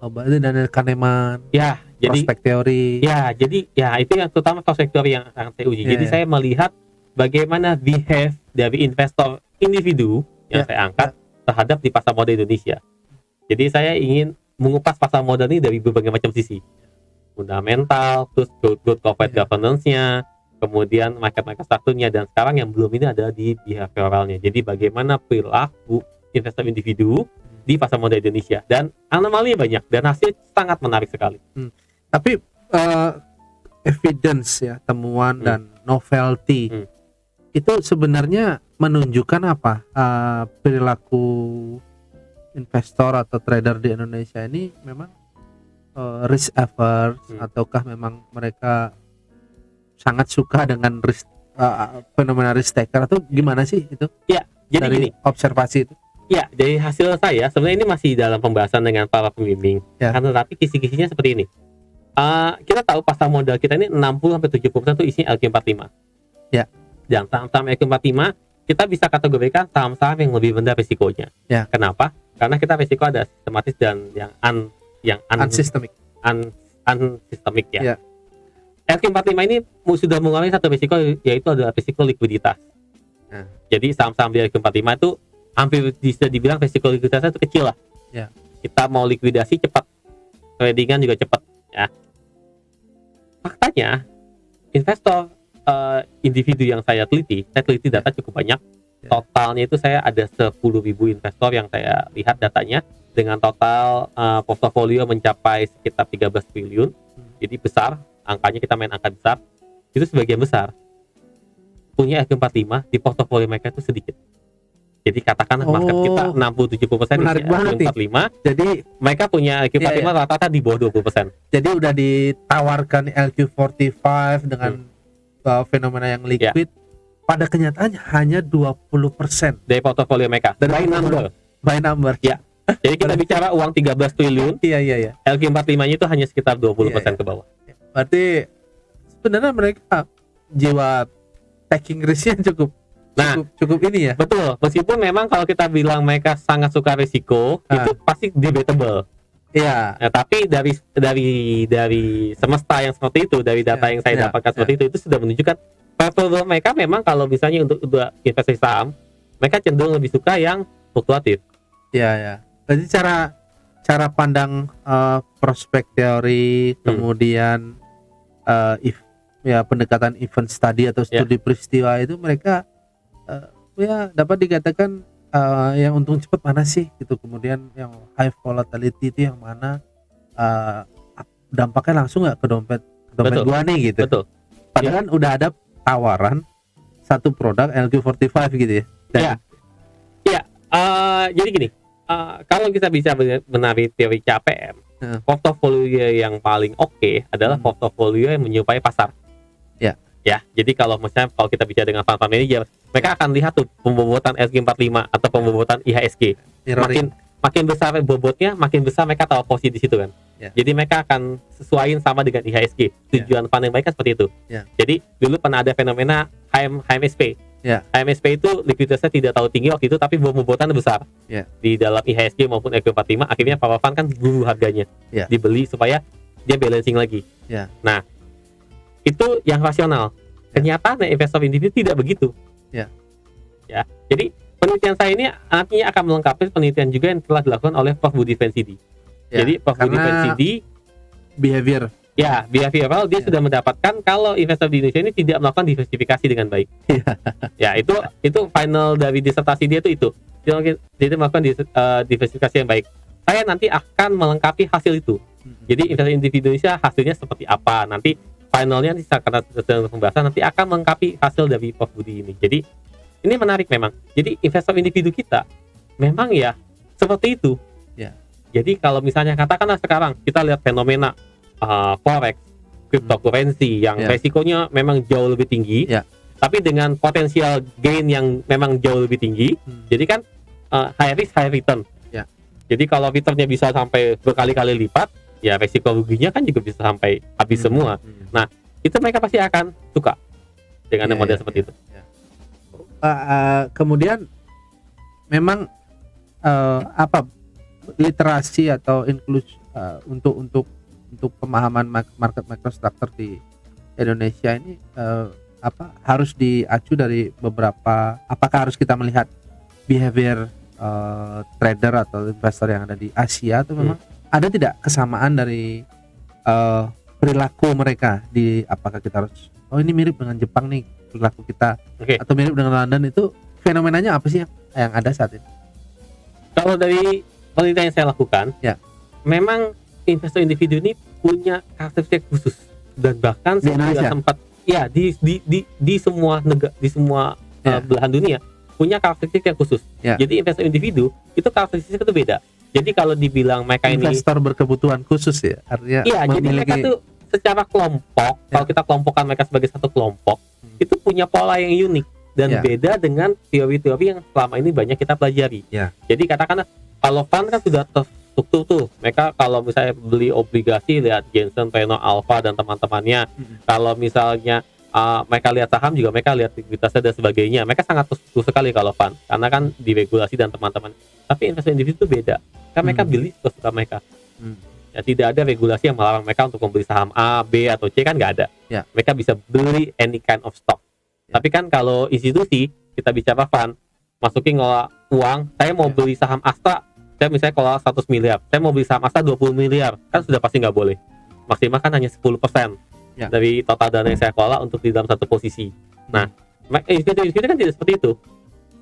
Berarti Daniel Kahneman. Jadi prospek teori. Jadi itu yang terutama prospek teori yang akan saya uji. Jadi saya melihat bagaimana behave dari investor individu yang saya angkat terhadap di pasar modal Indonesia. Jadi saya ingin mengupas pasar modal ini dari berbagai macam sisi. Fundamental, terus good corporate governance-nya, kemudian market strukturnya, dan sekarang yang belum ini ada di behavioralnya. Jadi bagaimana perilaku investor individu di pasar modal Indonesia, dan anomalinya banyak dan hasil sangat menarik sekali. Tapi evidence temuan dan novelty itu sebenarnya menunjukkan apa? Perilaku investor atau trader di Indonesia ini memang risk averse ataukah memang mereka sangat suka dengan fenomena risk taker, atau gimana sih itu? Jadi dari gini, observasi itu. Dari hasil saya sebenarnya ini masih dalam pembahasan dengan para pembimbing. Tetapi kisi-kisinya seperti ini. Kita tahu pasar modal kita ini 60-70% itu isinya LQ45. Dan saham-saham LQ45 kita bisa kategorikan saham-saham yang lebih rendah risikonya. Kenapa? Karena kita risiko ada sistematis dan yang unsystemik. Unsystemik LQ45 ini sudah mengalami satu risiko, yaitu adalah risiko likuiditas. Jadi saham-saham di LQ45 itu hampir bisa dibilang risiko likuiditasnya itu kecil lah. Kita mau likuidasi cepat, tradingan juga cepat. Faktanya investor individu yang saya teliti data cukup banyak. Totalnya itu saya ada 10.000 investor yang saya lihat datanya, dengan total portofolio mencapai sekitar 13 triliun. Jadi besar, angkanya kita main angka besar. Itu sebagian besar punya LQ45, di portofolio mereka itu sedikit. Jadi katakanlah market kita 60-70% menarik banget nih. LQ45. Jadi mereka punya LQ45 rata-rata di bawah 20%. Jadi udah ditawarkan LQ45 dengan fenomena yang liquid, pada kenyataannya hanya 20% dari portofolio mereka. By number. Ya. Jadi kita bicara uang 13 triliun. Iya. LQ45-nya itu hanya sekitar 20% ke bawah. Berarti sebenarnya mereka jiwa taking risk-nya cukup ini ya. Betul. Meskipun memang kalau kita bilang mereka sangat suka risiko, itu pasti debatable. Iya. Nah, tapi dari semesta yang seperti itu, dari data yang saya dapatkan seperti itu sudah menunjukkan portfolio mereka memang kalau misalnya untuk investasi saham, mereka cenderung lebih suka yang fluktuatif. Iya. Jadi cara pandang prospek teori, kemudian pendekatan event study atau studi peristiwa itu mereka dapat dikatakan yang untung cepat mana sih gitu, kemudian yang high volatility itu yang mana dampaknya langsung nggak ke dompet gua nih gitu. Betul. Padahal udah ada tawaran satu produk LQ45 gitu ya. Jadi gini, kalau kita bisa menarik teori CAPM, portofolio yang paling oke adalah portofolio yang menyerupai pasar. Ya, jadi kalau kita bicara dengan fund manager, mereka akan lihat tuh pembobotan SG45 atau pembobotan IHSG. Makin besar bobotnya, makin besar mereka tahu posisi di situ kan. Jadi mereka akan sesuaiin sama dengan IHSG. Tujuan fund yang baik kan seperti itu. Jadi dulu pernah ada fenomena HMSP. HMSP itu likuiditasnya tidak terlalu tinggi waktu itu, tapi bobotnya besar. Di dalam IHSG maupun SG45, akhirnya power fund kan guru harganya. Dibeli supaya dia balancing lagi. Nah, itu yang rasional. Kenyataannya investor individu tidak begitu. Jadi penelitian saya ini nantinya akan melengkapi penelitian juga yang telah dilakukan oleh Prof. Budi Fensidi. Jadi Prof. Budi Fensidi behavioral dia sudah mendapatkan kalau investor di Indonesia ini tidak melakukan diversifikasi dengan baik. Itu final dari disertasi dia itu. Dia melakukan diversifikasi yang baik. Saya nanti akan melengkapi hasil itu. Jadi investor individu Indonesia hasilnya seperti apa nanti. Finalnya nanti karena sedang pembahasan nanti akan melengkapi hasil dari Prof. Budi ini. Jadi ini menarik memang. Jadi investor individu kita memang ya seperti itu. Jadi kalau misalnya katakanlah sekarang kita lihat fenomena forex, cryptocurrency yang resikonya memang jauh lebih tinggi, tapi dengan potensial gain yang memang jauh lebih tinggi. Jadi kan high risk high return. Jadi kalau returnnya bisa sampai berkali-kali lipat, ya resiko ruginya kan juga bisa sampai habis semua. Nah, itu mereka pasti akan suka dengan model seperti itu. Kemudian memang literasi atau inklusi untuk pemahaman market microstructure di Indonesia ini harus diacu dari beberapa, apakah harus kita melihat behavior trader atau investor yang ada di Asia atau memang ada tidak kesamaan dari perilaku mereka di, apakah kita harus ini mirip dengan Jepang nih perilaku kita atau mirip dengan London, itu fenomenanya apa sih yang ada saat ini? Kalau dari penelitian yang saya lakukan, memang investor individu ini punya karakteristik khusus dan bahkan saya sempat di semua negara, di semua belahan dunia punya karakteristik yang khusus. Jadi investor individu itu karakteristiknya itu beda. Jadi kalau dibilang mereka ini investor berkebutuhan khusus ya, artinya jadi mereka tuh secara kelompok, kalau kita kelompokkan mereka sebagai satu kelompok, itu punya pola yang unik dan beda dengan teori-teori yang selama ini banyak kita pelajari. Jadi katakanlah kalau fund kan sudah terstruktur tuh, mereka kalau misalnya beli obligasi lihat Jensen, Peno, Alpha dan teman-temannya. Kalau misalnya mereka lihat saham juga mereka lihat likuiditasnya dan sebagainya. Mereka sangat terstruktur sekali kalau fund, karena kan diregulasi dan teman-teman. Tapi investor individu itu beda. Kan mereka beli sesuka mereka. Ya, tidak ada regulasi yang melarang mereka untuk membeli saham A, B atau C, kan nggak ada. Mereka bisa beli any kind of stock. Tapi kan kalau institusi kita bicara fund, masukin ngelola uang, saya mau beli saham Astra, saya misalnya kelola 100 miliar, saya mau beli saham Astra 20 miliar, kan sudah pasti nggak boleh. Maksimal kan hanya 10% dari total dana yang saya kelola untuk di dalam satu posisi. Nah, institusi kan tidak seperti itu.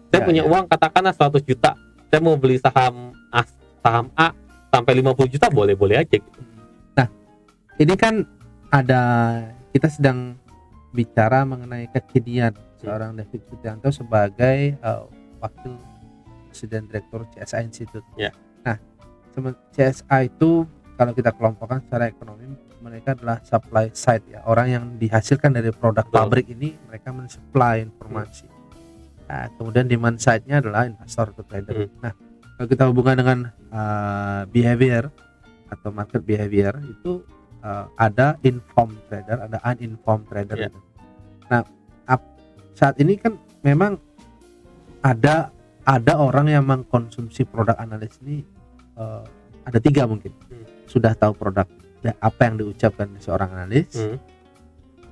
Saya punya uang katakanlah 100 juta, saya mau beli saham A sampai 50 juta boleh-boleh aja gitu. Nah, ini kan kita sedang bicara mengenai kekinian seorang David Sutianto sebagai wakil Presiden Direktur CSA Institute. Ya. Nah, CSA itu kalau kita kelompokkan secara ekonomi, mereka adalah supply side ya, orang yang dihasilkan dari produk pabrik ini mereka mensupply informasi. Nah, kemudian demand side-nya adalah investor atau trader. Nah, kalau kita hubungkan dengan behavior atau market behavior itu ada informed trader, ada uninformed trader. Yeah. Nah, saat ini kan memang ada orang yang mengkonsumsi produk analis ini, ada 3 mungkin. Sudah tahu produk apa yang diucapkan seorang analis,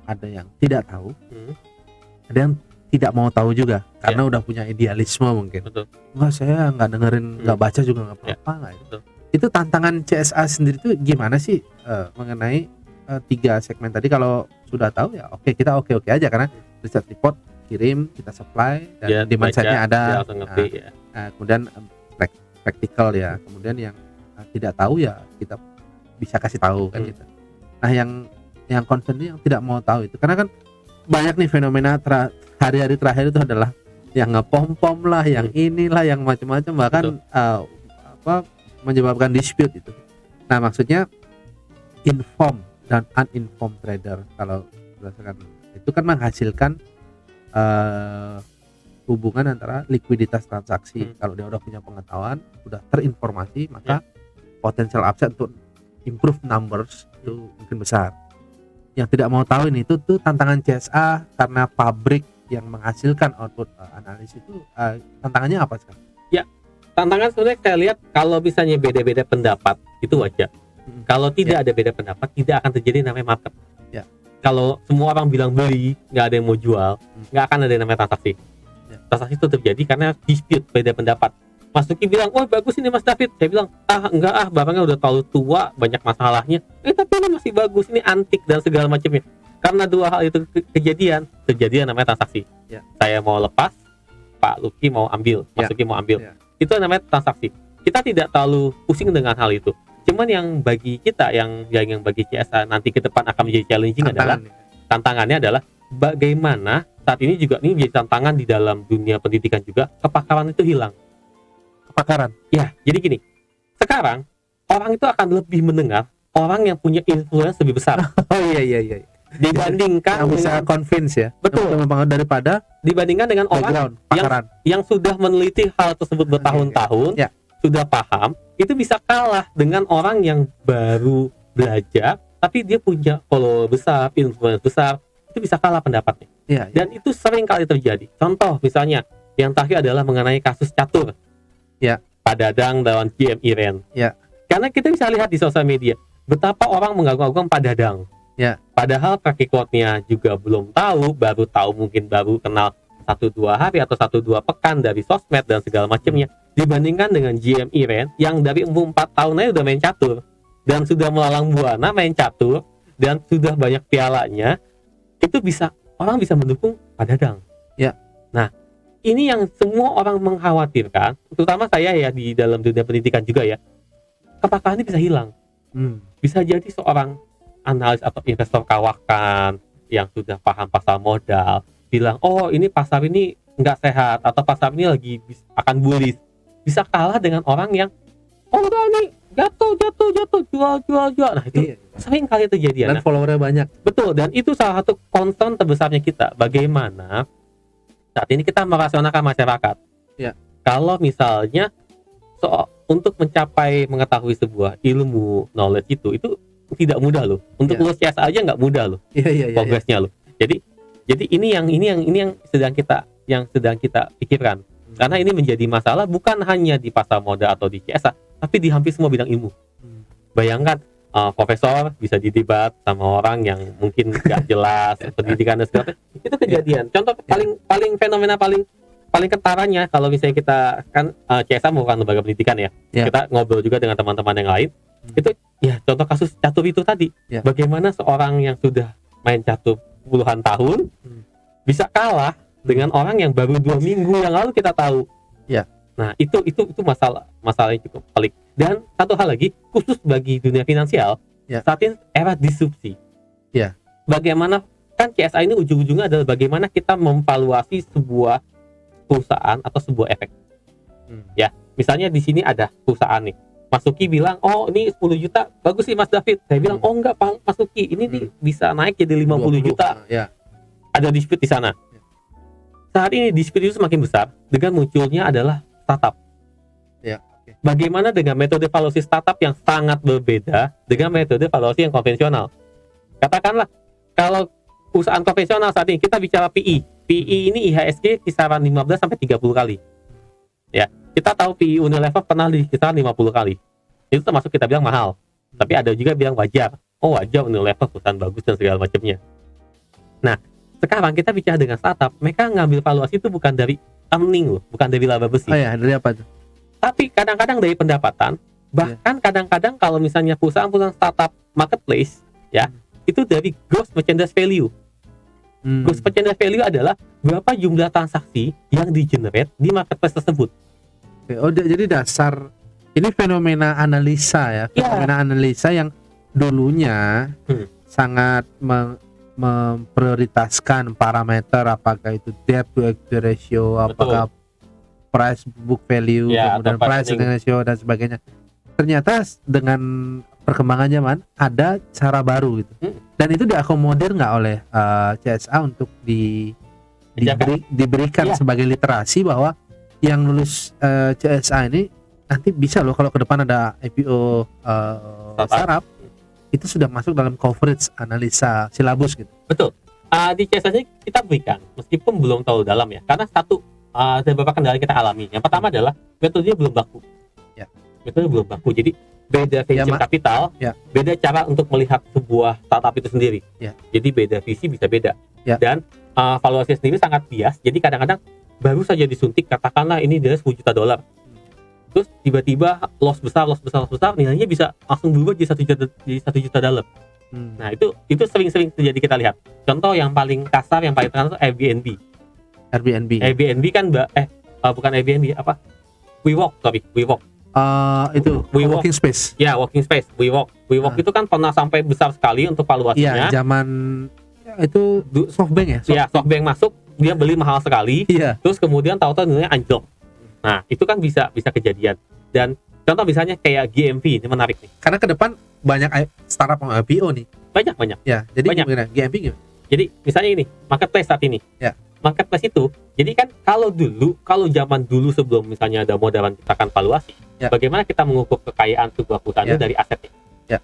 ada yang tidak tahu, ada yang tidak mau tahu juga karena udah punya idealisme mungkin. Betul. Enggak, saya nggak dengerin, nggak baca juga nggak apa-apa. Itu tantangan CSA sendiri itu gimana sih mengenai 3 segmen tadi? Kalau sudah tahu ya oke, kita oke aja karena research report kirim, kita supply dan demand side-nya ada. Kemudian practical ya, kemudian yang tidak tahu ya kita bisa kasih tahu kan gitu. Nah, yang concern yang tidak mau tahu itu karena kan banyak nih fenomena hari-hari terakhir itu adalah yang ngepom-pom lah, yang inilah, yang macam-macam, bahkan menyebabkan dispute itu. Nah, maksudnya informed dan uninformed trader kalau berdasarkan itu kan menghasilkan hubungan antara likuiditas transaksi. Kalau dia udah punya pengetahuan, udah terinformasi, maka potensial upside untuk improve numbers itu mungkin besar. Yang tidak mau tahu ini itu tuh tantangan CSA karena pabrik yang menghasilkan output analis itu, tantangannya apa sekarang? Ya, tantangan sebenarnya saya lihat kalau misalnya beda-beda pendapat itu wajar. Kalau tidak ada beda pendapat, tidak akan terjadi namanya market. Kalau semua orang bilang beli, nggak ada yang mau jual, nggak akan ada yang namanya transaksi. Transaksi itu terjadi karena dispute, beda pendapat. Mas Duki bilang, wah bagus ini Mas David. Saya bilang, enggak barangnya udah terlalu tua, banyak masalahnya. Tapi ini masih bagus, ini antik dan segala macamnya. Karena 2 hal itu kejadian namanya transaksi. Saya mau lepas, Pak Luki mau ambil, Mas Duki mau ambil. Itu namanya transaksi. Kita tidak terlalu pusing dengan hal itu. Cuman yang bagi kita, yang bagi CSA nanti ke depan akan menjadi challenging adalah tantangannya adalah bagaimana saat ini juga ini menjadi tantangan di dalam dunia pendidikan juga, kepakaran itu hilang. Kepakaran. Ya, jadi gini. Sekarang orang itu akan lebih mendengar orang yang punya influence lebih besar. Iya. Dibandingkan yang bisa convince ya. Betul. Daripada dibandingkan dengan orang yang sudah meneliti hal tersebut bertahun-tahun, sudah paham, itu bisa kalah dengan orang yang baru belajar tapi dia punya follower besar, influence besar, itu bisa kalah pendapatnya. Dan itu sering kali terjadi. Contoh misalnya yang terakhir adalah mengenai kasus catur. Pak Dadang lawan GM Iren. Karena kita bisa lihat di sosial media betapa orang mengagung-agungkan Pak Dadang. Padahal track recordnya juga belum tahu, mungkin baru kenal 1-2 hari atau 1-2 pekan dari sosmed dan segala macamnya. Dibandingkan dengan GM Iren yang dari umur 4 tahun aja udah main catur dan sudah melalang buana main catur dan sudah banyak pialanya, itu orang bisa mendukung Pak Dadang. Nah, ini yang semua orang mengkhawatirkan, terutama saya ya di dalam dunia pendidikan juga ya, kepakaran ini bisa hilang. Bisa jadi seorang analis atau investor kawakan yang sudah paham pasar modal bilang, oh ini pasar ini nggak sehat atau pasar ini lagi akan bullish, bisa kalah dengan orang yang udah nih jatuh jual. Nah itu sering kali terjadi dan followernya banyak. Betul, dan itu salah satu concern terbesarnya kita, bagaimana saat ini kita merasionalkan masyarakat. Kalau misalnya untuk mencapai mengetahui sebuah ilmu knowledge itu tidak mudah loh. Untuk lulus CSA aja nggak mudah loh. Progresnya loh. Jadi ini yang sedang kita pikirkan. Karena ini menjadi masalah bukan hanya di pasar modal atau di CSA, tapi di hampir semua bidang ilmu. Bayangkan profesor bisa didebat sama orang yang mungkin nggak jelas pendidikan dan segala macam. Itu kejadian. Contoh paling fenomena paling ketaranya kalau misalnya kita kan CSA merupakan lembaga pendidikan ya. Kita ngobrol juga dengan teman-teman yang lain. Itu ya contoh kasus catur itu tadi. Bagaimana seorang yang sudah main catur puluhan tahun bisa kalah dengan orang yang baru 2 minggu yang lalu kita tahu. Nah, itu masalah yang cukup pelik. Dan satu hal lagi, khusus bagi dunia finansial, saat ini era disrupsi. Bagaimana kan CSA ini ujung-ujungnya adalah bagaimana kita memvaluasi sebuah perusahaan atau sebuah efek. Ya, misalnya di sini ada perusahaan nih. Mas Suki bilang, "Oh, ini 10 juta. Bagus sih Mas David." Saya bilang, "Oh enggak, Pak Mas Suki. Ini nih bisa naik jadi 50 juta." Ya. Ada dispute di sana. Saat ini dispute itu semakin besar dengan munculnya adalah startup. Ya. Bagaimana dengan metode valuasi startup yang sangat berbeda dengan metode valuasi yang konvensional? Katakanlah, kalau perusahaan konvensional saat ini kita bicara PI. PI ini IHSG kisaran 15 sampai 30 kali. Ya, kita tahu PI Unilever pernah di kisaran 50 kali. Itu termasuk kita bilang mahal. Tapi ada juga bilang wajar. Oh, wajar Unilever perusahaan bagus dan segala macamnya. Nah, sekarang kita bicara dengan startup, mereka ngambil valuasi itu bukan dari earning loh, bukan dari laba bersih. Oh ya, dari apa tuh? Tapi kadang-kadang dari pendapatan, bahkan kadang-kadang kalau misalnya perusahaan-perusahaan startup marketplace, ya, itu dari gross merchandise value. Gross merchandise value adalah berapa jumlah transaksi yang di-generate di marketplace tersebut. Oh, jadi dasar ini fenomena analisa ya, fenomena analisa yang dulunya sangat memprioritaskan parameter, apakah itu debt to equity ratio, apakah price book value, kemudian price earning ratio dan sebagainya. Ternyata dengan perkembangan zaman ada cara baru gitu. Dan itu diakomodir nggak oleh CSA untuk diberikan sebagai literasi bahwa yang lulus CSA ini nanti bisa loh kalau ke depan ada IPO startup itu sudah masuk dalam coverage analisa silabus gitu. Betul. Di CSA ini kita berikan meskipun belum terlalu dalam ya, karena satu ada beberapa kendala kita alami. Yang pertama adalah metodenya belum baku. Ya. Metode belum baku. Jadi beda venture capital, beda cara untuk melihat sebuah startup itu sendiri. Jadi beda visi bisa beda. Dan valuasi sendiri sangat bias. Jadi kadang-kadang baru saja disuntik, katakanlah ini dia $10 juta. Terus tiba-tiba loss besar, nilainya bisa langsung berubah jadi $1 juta. Nah, itu sering-sering terjadi kita lihat. Contoh yang paling kasar, yang paling terkenal itu Airbnb. Airbnb kan bukan Airbnb, apa? WeWork. Itu working space. Ya, working space. WeWork itu kan pernah sampai besar sekali untuk valuasinya. Iya, zaman itu SoftBank ya. Iya, SoftBank masuk, dia beli mahal sekali. Iya. Terus kemudian tahu-tahu nilainya anjlok. Nah, itu kan bisa kejadian. Dan contoh misalnya kayak GMV, ini menarik nih. Karena ke depan banyak startup yang IPO nih. Banyak. Ya, jadi gimana? GMV gimana? Jadi misalnya ini, marketplace saat ini. Ya. Marketplace itu, jadi kan kalau zaman dulu sebelum misalnya ada modal menciptakan valuasi, bagaimana kita mengukur kekayaan sebuah perusahaan itu dari asetnya? Ya.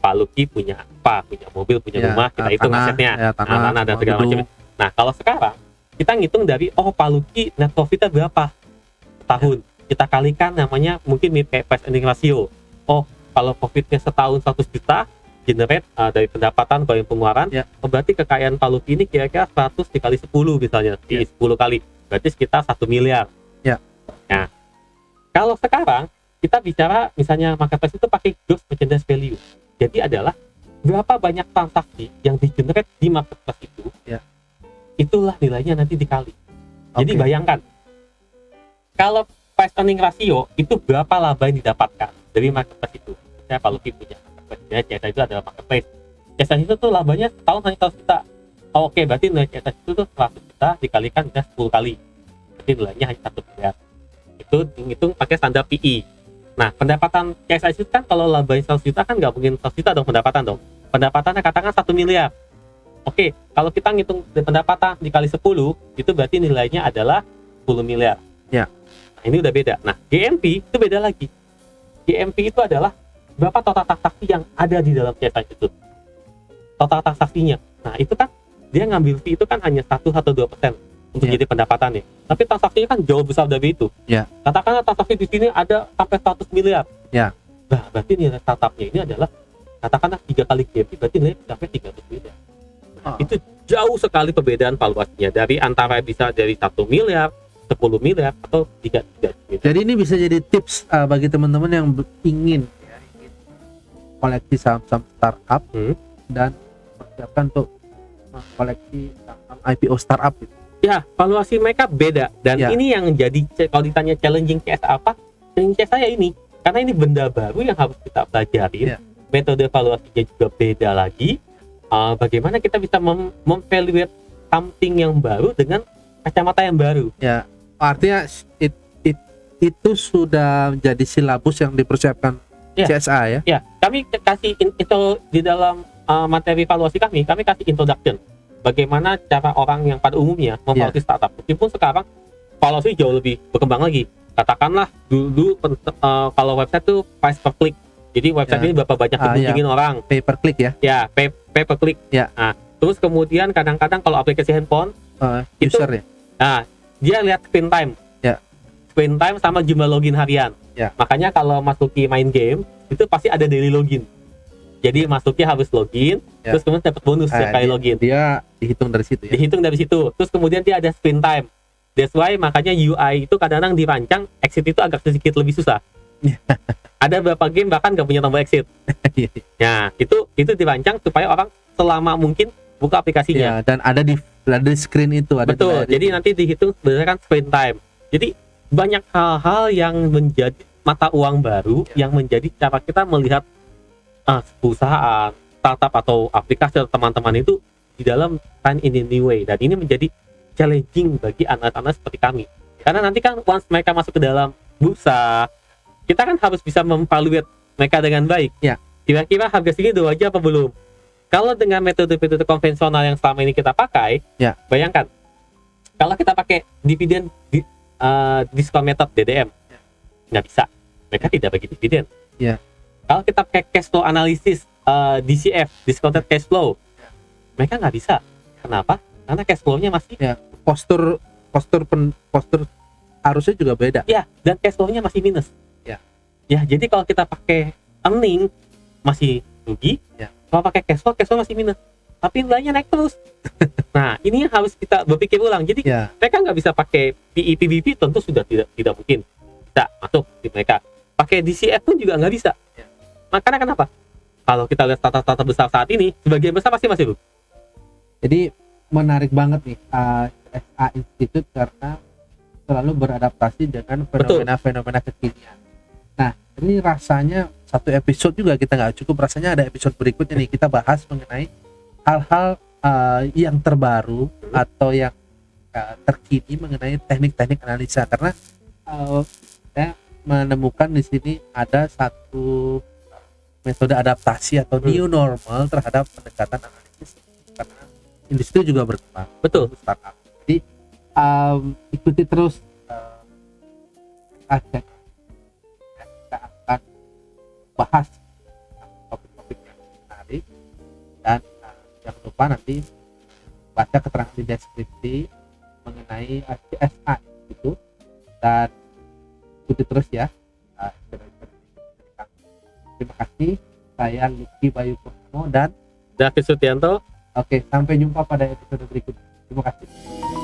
Pak Luki punya apa? Punya mobil, punya rumah, kita hitung asetnya, tanah dan segala macam. Nah, kalau sekarang kita ngitung dari Pak Luki net profitnya berapa tahun? Kita kalikan namanya mungkin price earning ratio. Kalau profitnya setahun 100 juta, generate dari pendapatan dari pengeluaran, berarti kekayaan Pak Luki ini kira-kira 100 dikali 10 misalnya, 10 kali, berarti sekitar 1 miliar. Nah, kalau sekarang kita bicara misalnya marketplace itu pakai gross merchandise value, jadi adalah berapa banyak transaksi yang di-generate di marketplace itu, itulah nilainya nanti dikali. Jadi bayangkan, kalau price earning ratio itu berapa laba yang didapatkan dari marketplace itu. Saya Pak Luki punya ya, CSA itu adalah marketplace. CSA itu tuh labanya setahun hanya 100 juta. Oke, berarti nilai CSA itu tuh 100 juta dikalikan dengan 10 kali. Berarti nilainya hanya 1 miliar. Itu dihitung pakai standar PI. Nah, pendapatan CSA itu kan kalau labanya 100 juta kan nggak mungkin 100 juta dong pendapatan dong. Pendapatannya katakan 1 miliar. Oke, kalau kita ngitung pendapatan dikali 10, itu berarti nilainya adalah 10 miliar. Ya. Nah, ini udah beda. Nah, GMV itu beda lagi. GMV itu adalah berapa total transaksi yang ada di dalam CSA itu, total transaksinya. Nah, itu kan dia ngambil fee itu kan hanya 1 atau 2% untuk jadi pendapatannya. Tapi transaksinya kan jauh besar dari itu. Katakanlah transaksi di sini ada sampai 100 miliar. Nah, berarti nilai startupnya ini adalah katakanlah 3 kali GMV, berarti nilai sampai 300 miliar. Nah, itu jauh sekali perbedaan valuasinya dari antara bisa dari 1 miliar, 10 miliar atau 3 miliar. Jadi ini bisa jadi tips bagi teman-teman yang ingin koleksi saham-saham startup dan persiapkan untuk koleksi saham IPO startup gitu. Ya, valuasi mereka beda dan ini yang jadi kalau ditanya challenging CSA apa? Challenging CSA ya ini, karena ini benda baru yang harus kita pelajari. Metode valuasinya juga beda lagi. Bagaimana kita bisa memvaluate something yang baru dengan kacamata yang baru? Ya, artinya it itu sudah jadi silabus yang dipersiapkan CSA ya? Ya, kami kasih itu di dalam materi evaluasi kami kasih introduction. Bagaimana cara orang yang pada umumnya memvaluasi startup. Meskipun sekarang valuasi jauh lebih berkembang lagi. Katakanlah dulu kalau website tuh price per click. Jadi website ini berapa banyak dikunjungin orang. Pay per click ya? Ya, pay per click. Ya. Nah, terus kemudian kadang-kadang kalau aplikasi handphone user itu, dia lihat screen time. Screen time sama jumlah login harian. Makanya kalau masuki main game itu pasti ada daily login. Jadi masuki harus login, terus kemudian dapat bonus setiap kali login. Dia dihitung dari situ ya. Dihitung dari situ. Terus kemudian dia ada screen time. That's why makanya UI itu kadang-kadang dirancang exit itu agak sedikit lebih susah. Ada beberapa game bahkan nggak punya tombol exit. Nah, itu dirancang supaya orang selama mungkin buka aplikasinya. Dan ada di screen itu. Betul. Jadi nanti dihitung berdasarkan screen time. Jadi banyak hal-hal yang menjadi mata uang baru yang menjadi cara kita melihat perusahaan, startup atau aplikasi atau teman-teman itu di dalam time in a new way. Dan ini menjadi challenging bagi anak-anak seperti kami. Karena nanti kan once mereka masuk ke dalam bursa, kita kan harus bisa memvaluate mereka dengan baik. Kira-kira harga segini udah wajar apa belum? Kalau dengan metode-metode konvensional yang selama ini kita pakai, bayangkan kalau kita pakai dividen discount method DDM, nggak bisa. Mereka tidak bagi dividen. Kalau kita pakai cash flow analysis DCF, discounted cash flow, mereka nggak bisa. Kenapa? Karena cash flow-nya masih postur harusnya juga beda. Dan cash flow-nya masih minus. Jadi kalau kita pakai earning masih rugi. Kalau pakai cash flow masih minus. Tapi nilainya naik terus. Nah, ini yang harus kita berpikir ulang. Jadi mereka nggak bisa pakai PE PBV, tentu sudah tidak mungkin bisa masuk di mereka. Pakai DCF pun juga nggak bisa. Makanya kenapa? Kalau kita lihat startup besar saat ini, sebagian besar pasti masih rugi. Jadi menarik banget nih CSA Institute karena selalu beradaptasi dengan fenomena kekinian. Nah, ini rasanya satu episode juga kita nggak cukup. Rasanya ada episode berikutnya nih, kita bahas mengenai hal-hal yang terbaru atau yang terkini mengenai teknik-teknik analisa. Karena saya menemukan di sini ada satu metode adaptasi atau new normal terhadap pendekatan analisis karena industri juga berkembang. Betul. Startup. Jadi ikuti terus kita akan bahas topik-topik yang menarik dan jangan lupa nanti baca keterangan di deskripsi mengenai CSA itu dan ikuti terus ya. Terima kasih, saya Lucky Bayu Purnomo dan David Sutianto. Oke, sampai jumpa pada episode berikutnya. Terima kasih.